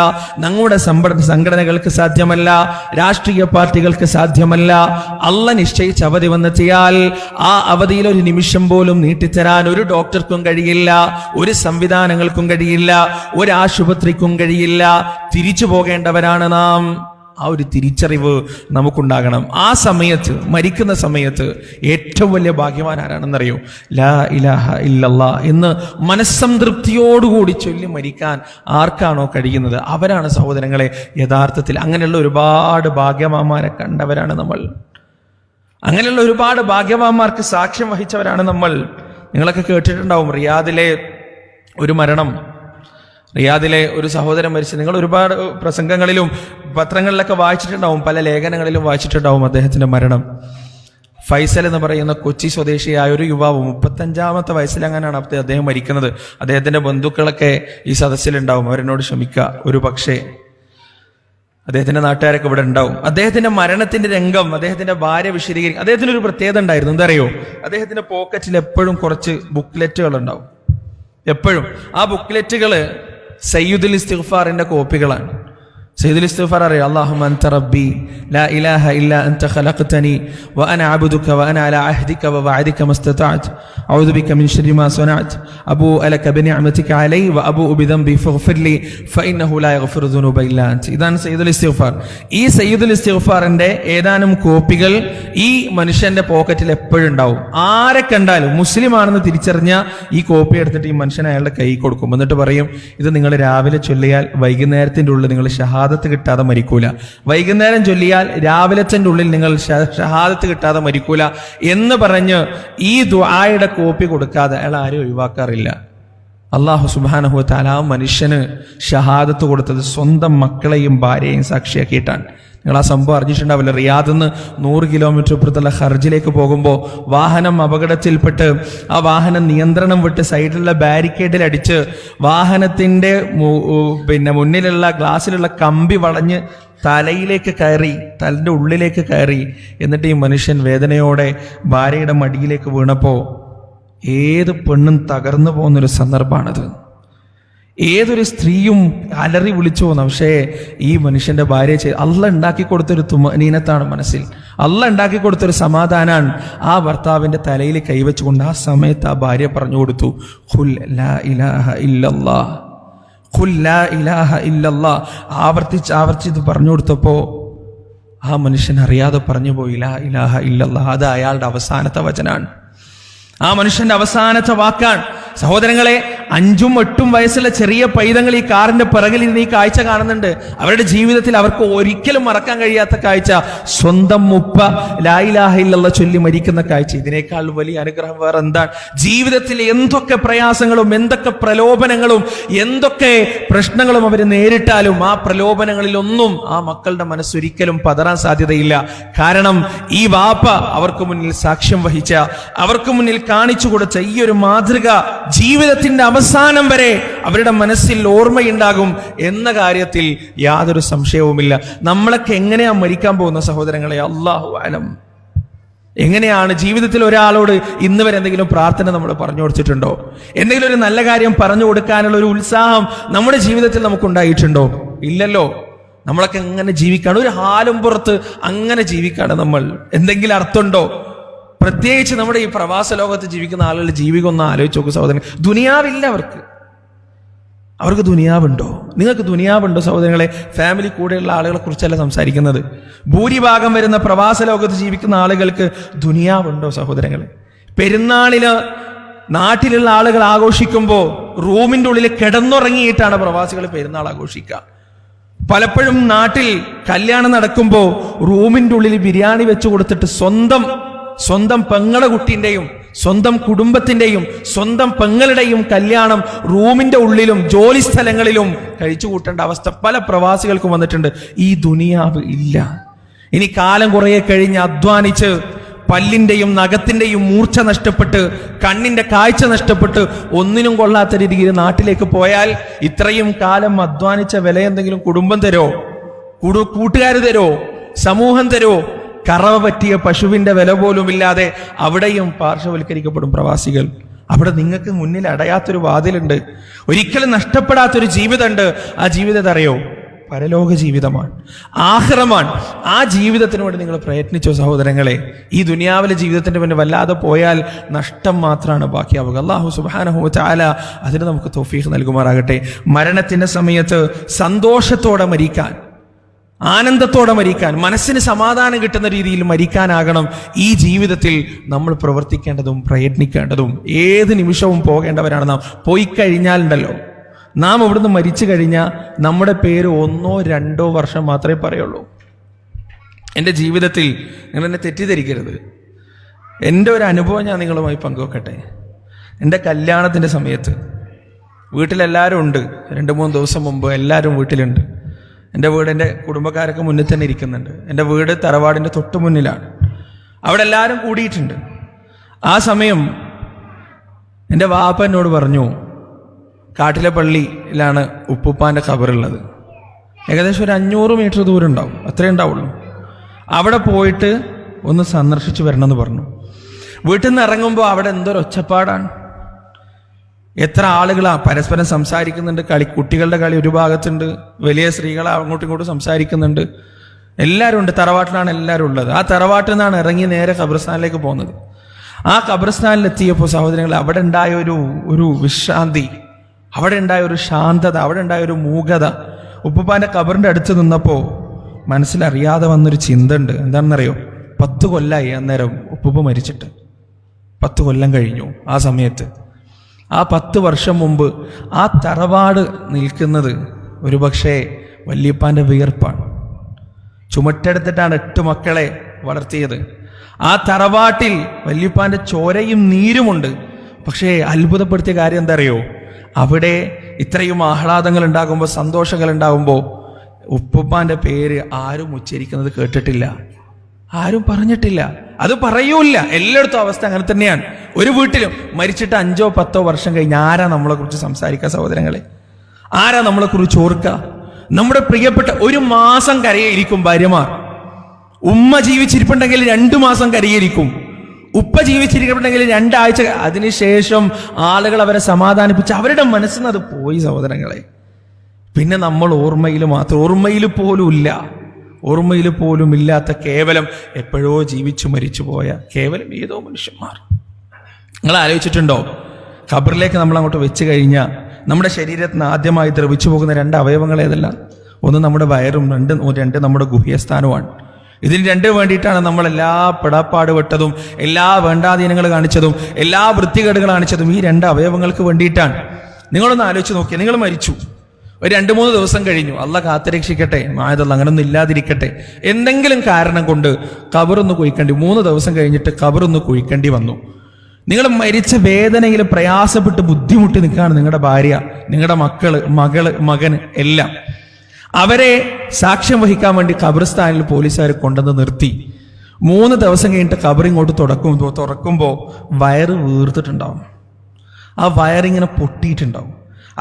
നമ്മുടെ സംഘടനകൾക്ക് സാധ്യമല്ല, രാഷ്ട്രീയ പാർട്ടികൾക്ക് സാധ്യമല്ല. അള്ളാഹ് നിശ്ചയിച്ച അവധി വന്നെത്തിയാൽ ആ അവധിയിൽ ഒരു നിമിഷം പോലും നീട്ടിത്തരാൻ ഒരു ഡോക്ടർക്കും കഴിയില്ല, ഒരു സംവിധാനങ്ങൾക്കും കഴിയില്ല, ഒരു ആശുപത്രിക്കും കഴിയില്ല. തിരിച്ചു പോകേണ്ടവരാണ് നാം. ആ ഒരു തിരിച്ചറിവ് നമുക്കുണ്ടാകണം. ആ സമയത്ത്, മരിക്കുന്ന സമയത്ത് ഏറ്റവും വലിയ ഭാഗ്യവാൻ ആരാണെന്നറിയോ? ലാ ഇലാഹ ഇല്ലല്ലാ എന്ന് മനസ്സംതൃപ്തിയോടുകൂടി ചൊല്ലി മരിക്കാൻ ആർക്കാണോ കഴിയുന്നത് അവരാണ് സഹോദരങ്ങളെ യഥാർത്ഥത്തിൽ അങ്ങനെയുള്ള ഒരുപാട് ഭാഗ്യവാന്മാരെ കണ്ടവരാണ് നമ്മൾ. അങ്ങനെയുള്ള ഒരുപാട് ഭാഗ്യവാന്മാർക്ക് സാക്ഷ്യം വഹിച്ചവരാണ് നമ്മൾ. നിങ്ങളൊക്കെ കേട്ടിട്ടുണ്ടാവും റിയാദിലെ ഒരു മരണം, റിയാദിലെ ഒരു സഹോദരൻ മരിച്ചു. നിങ്ങൾ ഒരുപാട് പ്രസംഗങ്ങളിലും പത്രങ്ങളിലൊക്കെ വായിച്ചിട്ടുണ്ടാവും, പല ലേഖനങ്ങളിലും വായിച്ചിട്ടുണ്ടാവും അദ്ദേഹത്തിന്റെ മരണം. ഫൈസൽ എന്ന് പറയുന്ന കൊച്ചി സ്വദേശിയായ ഒരു യുവാവ് 35-ാമത്തെ വയസ്സിലങ്ങനെയാണ് അദ്ദേഹം മരിക്കുന്നത്. അദ്ദേഹത്തിന്റെ ബന്ധുക്കളൊക്കെ ഈ സദസ്സിലുണ്ടാവും. അവരെന്നോട് ക്ഷമിക്കുക, ഒരു പക്ഷേ അദ്ദേഹത്തിന്റെ നാട്ടുകാരൊക്കെ ഇവിടെ ഉണ്ടാവും. അദ്ദേഹത്തിന്റെ മരണത്തിന്റെ രംഗം അദ്ദേഹത്തിന്റെ ഭാര്യ വിശദീകരിക്കും. അദ്ദേഹത്തിന് ഒരു പ്രത്യേകത ഉണ്ടായിരുന്നു. എന്താ അറിയോ? അദ്ദേഹത്തിന്റെ പോക്കറ്റിൽ എപ്പോഴും കുറച്ച് ബുക്ക്ലെറ്റുകൾ ഉണ്ടാവും. എപ്പോഴും ആ ബുക്ക്ലെറ്റുകള് സയ്യിദുൽ ഇസ്തിഗ്ഫാറിന്റെ കോപ്പികളാണ്. സയ്യിദുൽ ഇസ്തിഗ്ഫാർ അറിയാം. അല്ലാഹുമ്മ അൻത റബ്ബി ലാ ഇലാഹ ഇല്ലാ അൻത ഖലഖ്തനി വഅന അബ്ദുക വഅന അലാ അഹ്ദിക വവഅദിക മസ്തതഅത് അഊദു ബിക മിൻ ശർരി മാ സനഅത് അബൂഉ ലക ബിനിഅമതിക അലൈ വഅബൂഉ ബിദംബി ഫഗ്ഫിർ ലി ഫഇന്നഹു ലാ യഗ്ഫിറു ദുനൂബ ഇല്ലാ അൻത. ഇതാണ് സയ്യിദുൽ ഇസ്തിഗ്ഫാർ. ഈ സയ്യിദുൽ ഇസ്തിഗ്ഫാറിന്റെ ഏതാനും കോപ്പികൾ ഈ മനുഷ്യന്റെ പോക്കറ്റിൽ എപ്പോഴും ഉണ്ടാവും. ആരെ കണ്ടാലും മുസ്ലിം ആണെന്ന് തിരിച്ചറിഞ്ഞ ഈ കോപ്പി എടുത്തിട്ട് ഈ മനുഷ്യൻ അയാളുടെ കൈ കൊടുക്കും. എന്നിട്ട് പറയും, ഇത് നിങ്ങൾ രാവിലെ ചൊല്ലിയാൽ വൈകുന്നേരത്തിന്റെ ഉള്ളിൽ നിങ്ങൾ ഷഹാദത്ത് കിട്ടാതെ മരിക്കൂല, വൈകുന്നേരം ചൊല്ലിയാൽ രാവിലത്തിന്റെ ഉള്ളിൽ നിങ്ങൾ ഷഹാദത്ത് കിട്ടാതെ മരിക്കൂല എന്ന് പറഞ്ഞ് ഈ ദുആയുടെ കോപ്പി കൊടുക്കാതെ അയാൾ ആരും ഒഴിവാക്കാറില്ല. അല്ലാഹു സുബ്ഹാനഹു വ തആല മനുഷ്യന് ഷഹാദത്ത് കൊടുത്തത് സ്വന്തം മക്കളെയും ഭാര്യയെയും സാക്ഷിയാക്കിയിട്ടാണ്. നിങ്ങൾ ആ സംഭവം അറിഞ്ഞിട്ടുണ്ടാവില്ല. റിയാദിൽ നിന്ന് 100 കിലോമീറ്റർ ഇപ്പുറത്തുള്ള ഖർജിലേക്ക് പോകുമ്പോൾ വാഹനം അപകടത്തിൽപ്പെട്ട് ആ വാഹനം നിയന്ത്രണം വിട്ട് സൈഡിലുള്ള ബാരിക്കേഡിൽ അടിച്ച് വാഹനത്തിന്റെ മുന്നിലുള്ള ഗ്ലാസ്സിലുള്ള കമ്പി വളഞ്ഞ് തലയിലേക്ക് കയറി, തലന്റെ ഉള്ളിലേക്ക് കയറി. എന്നിട്ട് ഈ മനുഷ്യൻ വേദനയോടെ ഭാര്യയുടെ മടിയിലേക്ക് വീണപ്പോ ഏത് പെണ്ണും തകർന്നു പോകുന്നൊരു സന്ദർഭമാണത്. ഏതൊരു സ്ത്രീയും അലറി വിളിച്ചു പോകുന്നു. പക്ഷേ ഈ മനുഷ്യന്റെ ഭാര്യ അള്ളാഹ് ഉണ്ടാക്കി കൊടുത്തൊരു തുമനീനത്താണ് മനസ്സിൽ, അള്ളാഹ് ഉണ്ടാക്കി കൊടുത്തൊരു സമാധാനാണ്. ആ ഭർത്താവിന്റെ തലയിൽ കൈവച്ചുകൊണ്ട് ആ സമയത്ത് ആ ഭാര്യ പറഞ്ഞു കൊടുത്തു, ഖുൽ ലാ ഇലാഹ ഇല്ലല്ലാഹ്, ഖുൽ ലാ ഇലാഹ ഇല്ലല്ലാഹ്. ആവർത്തിച്ച് പറഞ്ഞു കൊടുത്തപ്പോ ആ മനുഷ്യൻ അറിയാതെ പറഞ്ഞു പോയി ലാ ഇലാഹ ഇല്ലല്ലാഹ്. അത് അയാളുടെ അവസാനത്തെ വചനാണ്, ആ മനുഷ്യന്റെ അവസാനത്തെ വാക്കാണ്. സഹോദരങ്ങളെ, 5ഉം 8ഉം വയസ്സുള്ള ചെറിയ പൈതങ്ങൾ ഈ കാറിന്റെ പിറകിൽ ഇരുന്ന് ഈ കാഴ്ച കാണുന്നുണ്ട്. അവരുടെ ജീവിതത്തിൽ അവർക്ക് ഒരിക്കലും മറക്കാൻ കഴിയാത്ത കാഴ്ച, സ്വന്തം ഉപ്പ ലാ ഇലാഹ ഇല്ലല്ലാഹ് ചൊല്ലി മരിക്കുന്ന കാഴ്ച. ഇതിനേക്കാൾ വലിയ അനുഗ്രഹം വേറെ എന്താണ്? ജീവിതത്തിൽ എന്തൊക്കെ പ്രയാസങ്ങളും എന്തൊക്കെ പ്രലോഭനങ്ങളും എന്തൊക്കെ പ്രശ്നങ്ങളും അവർ നേരിട്ടാലും ആ പ്രലോഭനങ്ങളിലൊന്നും ആ മക്കളുടെ മനസ്സൊരിക്കലും പതറാൻ സാധ്യതയില്ല. കാരണം ഈ വാപ്പ അവർക്ക് മുന്നിൽ സാക്ഷ്യം വഹിച്ച, അവർക്ക് മുന്നിൽ കാണിച്ചു കൊടുത്ത ഈ ഒരു മാതൃക ജീവിതത്തിന്റെ അവസാനം വരെ അവരുടെ മനസ്സിൽ ഓർമ്മയുണ്ടാകും എന്ന കാര്യത്തിൽ യാതൊരു സംശയവുമില്ല. നമ്മളൊക്കെ എങ്ങനെയാ മരിക്കാൻ പോകുന്ന സഹോദരങ്ങളെ? അല്ലാഹു അലം. എങ്ങനെയാണ് ജീവിതത്തിൽ ഒരാളോട് ഇന്ന് വരെ എന്തെങ്കിലും പ്രാർത്ഥന നമ്മൾ പറഞ്ഞു കൊടുത്തിട്ടുണ്ടോ? എന്തെങ്കിലും ഒരു നല്ല കാര്യം പറഞ്ഞു കൊടുക്കാനുള്ള ഒരു ഉത്സാഹം നമ്മുടെ ജീവിതത്തിൽ നമുക്കുണ്ടായിട്ടുണ്ടോ? ഇല്ലല്ലോ. നമ്മളൊക്കെ എങ്ങനെ ജീവിക്കാണ്? ഒരു ഹാലും പുറത്ത് അങ്ങനെ ജീവിക്കാണ് നമ്മൾ. എന്തെങ്കിലും അർത്ഥമുണ്ടോ? പ്രത്യേകിച്ച് നമ്മുടെ ഈ പ്രവാസ ലോകത്ത് ജീവിക്കുന്ന ആളുകളുടെ ജീവിതം ഒന്ന് ആലോചിച്ച് നോക്കൂ സഹോദരൻ. ദുനിയാവില്ല അവർക്ക് ദുനിയാവുണ്ടോ? നിങ്ങൾക്ക് ദുനിയാവുണ്ടോ സഹോദരങ്ങളെ? ഫാമിലി കൂടെയുള്ള ആളുകളെ കുറിച്ചല്ല സംസാരിക്കുന്നത്. ഭൂരിഭാഗം വരുന്ന പ്രവാസ ലോകത്ത് ജീവിക്കുന്ന ആളുകൾക്ക് ദുനിയാവുണ്ടോ സഹോദരങ്ങളെ? പെരുന്നാളിന് നാട്ടിലുള്ള ആളുകൾ ആഘോഷിക്കുമ്പോൾ റൂമിന്റെ ഉള്ളിൽ കിടന്നുറങ്ങിയിട്ടാണ് പ്രവാസികൾ പെരുന്നാൾ ആഘോഷിക്കുക. പലപ്പോഴും നാട്ടിൽ കല്യാണം നടക്കുമ്പോൾ റൂമിന്റെ ഉള്ളിൽ ബിരിയാണി വെച്ചു കൊടുത്തിട്ട് സ്വന്തം പെങ്ങളെ കുട്ടീന്റെയും സ്വന്തം കുടുംബത്തിന്റെയും സ്വന്തം പെങ്ങളുടെയും കല്യാണം റൂമിന്റെ ഉള്ളിലും ജോലി സ്ഥലങ്ങളിലും കഴിച്ചു കൂട്ടേണ്ട അവസ്ഥ പല പ്രവാസികൾക്കും വന്നിട്ടുണ്ട്. ഈ ദുനിയാവ് ഇല്ല. ഇനി കാലം കുറേ കഴിഞ്ഞ് അധ്വാനിച്ച് പല്ലിന്റെയും നഖത്തിന്റെയും മൂർച്ച നഷ്ടപ്പെട്ട് കണ്ണിന്റെ കാഴ്ച നഷ്ടപ്പെട്ട് ഒന്നിനും കൊള്ളാത്ത രീതിയിൽ നാട്ടിലേക്ക് പോയാൽ ഇത്രയും കാലം അധ്വാനിച്ച വില എന്തെങ്കിലും കുടുംബം തരോ, കൂട്ടുകാർ തരോ, സമൂഹം തരോ? കറവ പറ്റിയ പശുവിന്റെ വില പോലും ഇല്ലാതെ അവിടെയും പാർശ്വവൽക്കരിക്കപ്പെടും പ്രവാസികൾ. അവിടെ നിങ്ങൾക്ക് മുന്നിൽ അടയാത്തൊരു വാതിലുണ്ട്, ഒരിക്കലും നഷ്ടപ്പെടാത്തൊരു ജീവിതമുണ്ട്. ആ ജീവിതം അറിയോ? പരലോക ജീവിതമാണ്, ആഖിറമാണ്. ആ ജീവിതത്തിന് വേണ്ടി നിങ്ങൾ പ്രയത്നിച്ചോ സഹോദരങ്ങളെ? ഈ ദുനിയാവിലെ ജീവിതത്തിന്റെ പിന്നെ വല്ലാതെ പോയാൽ നഷ്ടം മാത്രമാണ് ബാക്കിയാവുക. അല്ലാഹു സുബ്ഹാനഹു വ തആല അതിന് നമുക്ക് തൗഫീഖ് നൽകുമാറാകട്ടെ. മരണത്തിന്റെ സമയത്ത് സന്തോഷത്തോടെ മരിക്കാൻ, ആനന്ദത്തോടെ മരിക്കാൻ, മനസ്സിന് സമാധാനം കിട്ടുന്ന രീതിയിൽ മരിക്കാനാകണം ഈ ജീവിതത്തിൽ നമ്മൾ പ്രവർത്തിക്കേണ്ടതും പ്രയത്നിക്കേണ്ടതും. ഏത് നിമിഷവും പോകേണ്ടവരാണ് നാം. പോയി കഴിഞ്ഞാലുണ്ടല്ലോ, നാം ഇവിടുന്ന് മരിച്ചു കഴിഞ്ഞാൽ നമ്മുടെ പേര് 1-2 വർഷം മാത്രമേ പറയുള്ളൂ. എൻ്റെ ജീവിതത്തിൽ നിങ്ങൾ എന്നെ തെറ്റിദ്ധരിക്കരുത്. എൻ്റെ ഒരു അനുഭവം ഞാൻ നിങ്ങളുമായി പങ്കുവെക്കട്ടെ. എൻ്റെ കല്യാണത്തിൻ്റെ സമയത്ത് വീട്ടിലെല്ലാവരും ഉണ്ട്. 2-3 ദിവസം മുമ്പ് എല്ലാവരും വീട്ടിലുണ്ട്. എൻ്റെ വീട്, എൻ്റെ കുടുംബക്കാരൊക്കെ മുന്നിൽ തന്നെ ഇരിക്കുന്നുണ്ട്. എൻ്റെ വീട് തറവാടിൻ്റെ തൊട്ട് മുന്നിലാണ്. അവിടെ എല്ലാവരും കൂടിയിട്ടുണ്ട്. ആ സമയം എൻ്റെ വാപ്പ എന്നോട് പറഞ്ഞു, കാട്ടിലെ പള്ളിയിലാണ് ഉപ്പുപ്പാൻ്റെ ഖബറുള്ളത്. ഏകദേശം ഒരു 500 മീറ്റർ ദൂരം ഉണ്ടാവും, അത്രേ ഉണ്ടാവുള്ളൂ. അവിടെ പോയിട്ട് ഒന്ന് സന്ദർശിച്ച് വരണമെന്ന് പറഞ്ഞു. വീട്ടിൽ നിന്ന് ഇറങ്ങുമ്പോൾ അവിടെ എന്തൊരു ഒച്ചപ്പാടാണ്. എത്ര ആളുകളാ പരസ്പരം സംസാരിക്കുന്നുണ്ട്. കുട്ടികളുടെ കളി ഒരു ഭാഗത്തുണ്ട്, വലിയ സ്ത്രീകൾ അങ്ങോട്ടും ഇങ്ങോട്ടും സംസാരിക്കുന്നുണ്ട്. എല്ലാവരും ഉണ്ട്. തറവാട്ടിലാണ് എല്ലാവരും ഉള്ളത്. ആ തറവാട്ടിൽ നിന്നാണ് ഇറങ്ങി നേരെ ഖബർസ്ഥാനിലേക്ക് പോകുന്നത്. ആ ഖബർസ്ഥാനിലെത്തിയപ്പോൾ സഹോദരങ്ങൾ, അവിടെ ഉണ്ടായ ഒരു വിശ്രാന്തി, അവിടെ ഉണ്ടായ ഒരു ശാന്തത, അവിടെ ഉണ്ടായ ഒരു മൂകത. ഉപ്പുപ്പാന്റെ ഖബറിന്റെ അടുത്ത് നിന്നപ്പോൾ മനസ്സിലറിയാതെ വന്നൊരു ചിന്ത ഉണ്ട്. എന്താണെന്നറിയോ? 10 കൊല്ലമായി അന്നേരം ഉപ്പുപ്പ മരിച്ചിട്ട്. 10 കൊല്ലം കഴിഞ്ഞു. ആ സമയത്ത്, ആ 10 വർഷം മുമ്പ് ആ തറവാട് നിൽക്കുന്നത് ഒരുപക്ഷെ വല്യപ്പാന്റെ വിയർപ്പാണ്. ചുമട്ടെടുത്തിട്ടാണ് 8 മക്കളെ വളർത്തിയത്. ആ തറവാട്ടിൽ വല്യപ്പാന്റെ ചോരയും നീരുമുണ്ട്. പക്ഷേ അത്ഭുതപ്പെടുത്തിയ കാര്യം എന്താ അറിയോ? അവിടെ ഇത്രയും ആഹ്ലാദങ്ങൾ ഉണ്ടാകുമ്പോൾ, സന്തോഷങ്ങൾ ഉണ്ടാകുമ്പോൾ ഉപ്പുപ്പാന്റെ പേര് ആരും ഉച്ചരിക്കുന്നത് കേട്ടിട്ടില്ല, ആരും പറഞ്ഞിട്ടില്ല, അത് പറയൂല. എല്ലായിടത്തും അവസ്ഥ അങ്ങനെ തന്നെയാണ്. ഒരു വീട്ടിലും മരിച്ചിട്ട് 5-10 വർഷം കഴിഞ്ഞ് ആരാ നമ്മളെ കുറിച്ച് സംസാരിക്കുക സഹോദരങ്ങളെ? ആരാ നമ്മളെ കുറിച്ച് ഓർക്കുക? നമ്മുടെ പ്രിയപ്പെട്ട 1 മാസം കരയിരിക്കും ഭാര്യമാർ. ഉമ്മ ജീവിച്ചിരിപ്പുണ്ടെങ്കിൽ 2 മാസം കരയിരിക്കും. ഉപ്പ ജീവിച്ചിരിക്കണമെങ്കിൽ 2 ആഴ്ച. അതിനുശേഷം ആളുകൾ അവരെ സമാധാനിപ്പിച്ച് അവരുടെ മനസ്സിൽ നിന്ന് അത് പോയി സഹോദരങ്ങളെ. പിന്നെ നമ്മൾ ഓർമ്മയിൽ മാത്രം, ഓർമ്മയിൽ പോലും ഇല്ലാത്ത കേവലം എപ്പോഴോ ജീവിച്ചു മരിച്ചു പോയ കേവലം ഏതോ മനുഷ്യന്മാർ. നിങ്ങൾ ആലോചിച്ചിട്ടുണ്ടോ? ഖബറിലേക്ക് നമ്മൾ അങ്ങോട്ട് വെച്ച് കഴിഞ്ഞാൽ നമ്മുടെ ശരീരത്തിന് ആദ്യമായി ദ്രവിച്ചു പോകുന്ന 2 അവയവങ്ങൾ ഏതെല്ലാം? ഒന്ന് നമ്മുടെ വയറും, 2 നമ്മുടെ ഗുഹ്യസ്ഥാനവുമാണ്. ഇതിന് 2 വേണ്ടിയിട്ടാണ് നമ്മൾ എല്ലാ പെടാപ്പാട് വിട്ടതും, എല്ലാ വേണ്ടാധീനങ്ങൾ കാണിച്ചതും, എല്ലാ വൃത്തികേടുകൾ കാണിച്ചതും. ഈ 2 അവയവങ്ങൾക്ക് വേണ്ടിയിട്ടാണ്. നിങ്ങളൊന്ന് ആലോചിച്ച് നോക്കിയാൽ, നിങ്ങൾ മരിച്ചു, ഒരു 2-3 ദിവസം കഴിഞ്ഞു, അള്ളാഹ് കാത്തുരക്ഷിക്കട്ടെ, മായതല്ല അങ്ങനൊന്നും ഇല്ലാതിരിക്കട്ടെ, എന്തെങ്കിലും കാരണം കൊണ്ട് ഖബറൊന്ന് കുഴിക്കേണ്ടി, 3 ദിവസം കഴിഞ്ഞിട്ട് ഖബറൊന്ന് കുഴിക്കേണ്ടി വന്നു. നിങ്ങൾ മരിച്ച വേദനയിൽ പ്രയാസപ്പെട്ട് ബുദ്ധിമുട്ടി നിൽക്കുകയാണ് നിങ്ങളുടെ ഭാര്യ, നിങ്ങളുടെ മകൻ എല്ലാം. അവരെ സാക്ഷ്യം വഹിക്കാൻ വേണ്ടി ഖബർസ്ഥാനിൽ പോലീസുകാർ കൊണ്ടുവന്ന് നിർത്തി. 3 ദിവസം കഴിഞ്ഞിട്ട് ഖബർ ഇങ്ങോട്ട് തുറക്കുമ്പോൾ വയറ് വീർത്തിട്ടുണ്ടാവും. ആ വയറിങ്ങനെ പൊട്ടിയിട്ടുണ്ടാവും.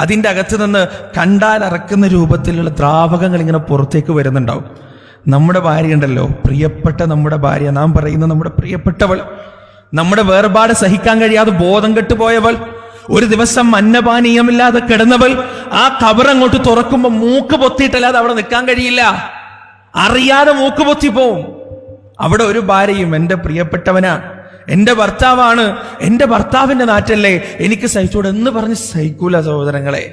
അതിൻ്റെ അകത്ത് നിന്ന് കണ്ടാൽ അറക്കുന്ന രൂപത്തിലുള്ള ദ്രാവകങ്ങൾ ഇങ്ങനെ പുറത്തേക്ക് വരുന്നുണ്ടാവും. നമ്മുടെ ഭാര്യ ഉണ്ടല്ലോ, പ്രിയപ്പെട്ട നമ്മുടെ ഭാര്യ, നാം പറയുന്ന നമ്മുടെ പ്രിയപ്പെട്ടവൾ, നമ്മുടെ വേർപാട് സഹിക്കാൻ കഴിയാതെ ബോധം കെട്ടുപോയവൾ, ഒരു ദിവസം അന്നപാനീയമില്ലാതെ കിടന്നവൾ, ആ ഖബർ അങ്ങോട്ട് തുറക്കുമ്പോൾ മൂക്ക് പൊത്തിയിട്ടല്ലാതെ അവിടെ നിൽക്കാൻ കഴിയില്ല. അറിയാതെ മൂക്ക് പൊത്തി പോവും. അവിടെ ഒരു ഭാര്യയും എൻ്റെ പ്രിയപ്പെട്ടവനാണ്, എൻ്റെ ഭർത്താവാണ്, എൻ്റെ ഭർത്താവിൻ്റെ നാറ്റല്ലേ, എനിക്ക് സഹിച്ചൂടെ എന്ന് പറഞ്ഞ് സഹിക്കൂല സഹോദരങ്ങളെ.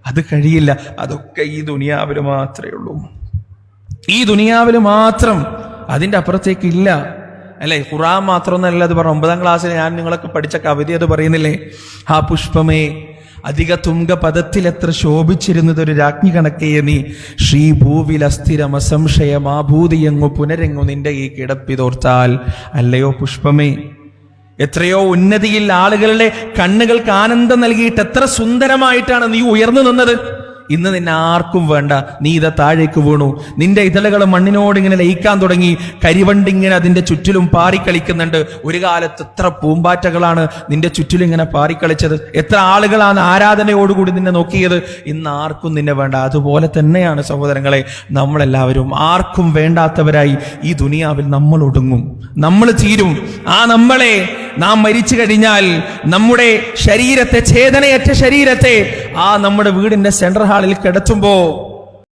അത് കഴിയില്ല. അതൊക്കെ ഈ ദുനിയാവിൽ മാത്രമേ ഉള്ളൂ, ഈ ദുനിയാവിൽ മാത്രം, അതിൻ്റെ അപ്പുറത്തേക്ക് ഇല്ല. അല്ലെ? ഖുർആൻ മാത്രമൊന്നല്ല അത് പറഞ്ഞു. 9ാം ക്ലാസ്സിൽ ഞാൻ നിങ്ങളൊക്കെ പഠിച്ച കവിത അത് പറയുന്നില്ലേ? ഹാ പുഷ്പമേ അധിക തുംഗ പദത്തിൽ എത്ര ശോഭിച്ചിരുന്നത് ഒരു രാജ്ഞി കണക്കേ നീ, ശ്രീഭൂവിൽ അസ്ഥിരമസംശയമാഭൂതിയെങ്ങു പുനരെങ്ങു നിന്റെ ഈ കിടപ്പിതോർത്താൽ. അല്ലയോ പുഷ്പമേ, എത്രയോ ഉന്നതിയിൽ ആളുകളുടെ കണ്ണുകൾക്ക് ആനന്ദം നൽകിയിട്ട് എത്ര സുന്ദരമായിട്ടാണ് നീ ഉയർന്നു നിന്നത്. ഇന്ന് നിന്നെ ആർക്കും വേണ്ട. നീ ഇതാ താഴേക്ക് വീണു. നിന്റെ ഇതളുകൾ മണ്ണിനോട് ഇങ്ങനെ ലയിക്കാൻ തുടങ്ങി. കരിവണ്ടി ഇങ്ങനെ അതിന്റെ ചുറ്റിലും പാറിക്കളിക്കുന്നുണ്ട്. ഒരു കാലത്ത് എത്ര പൂമ്പാറ്റകളാണ് നിന്റെ ചുറ്റിലും ഇങ്ങനെ പാറിക്കളിച്ചത്. എത്ര ആളുകളാണ് ആരാധനയോടുകൂടി നിന്നെ നോക്കിയത്. ഇന്ന് ആർക്കും നിന്നെ വേണ്ട. അതുപോലെ തന്നെയാണ് സഹോദരങ്ങളെ നമ്മളെല്ലാവരും. ആർക്കും വേണ്ടാത്തവരായി ഈ ദുനിയാവിൽ നമ്മൾ ഒടുങ്ങും, നമ്മൾ തീരും. ആ നമ്മളെ നാം മരിച്ചു കഴിഞ്ഞാൽ നമ്മുടെ ശരീരത്തെ, ചേതനയറ്റ ശരീരത്തെ ആ നമ്മുടെ വീടിന്റെ സെൻട്രൽ ഹാളിൽ കിടത്തുമ്പോ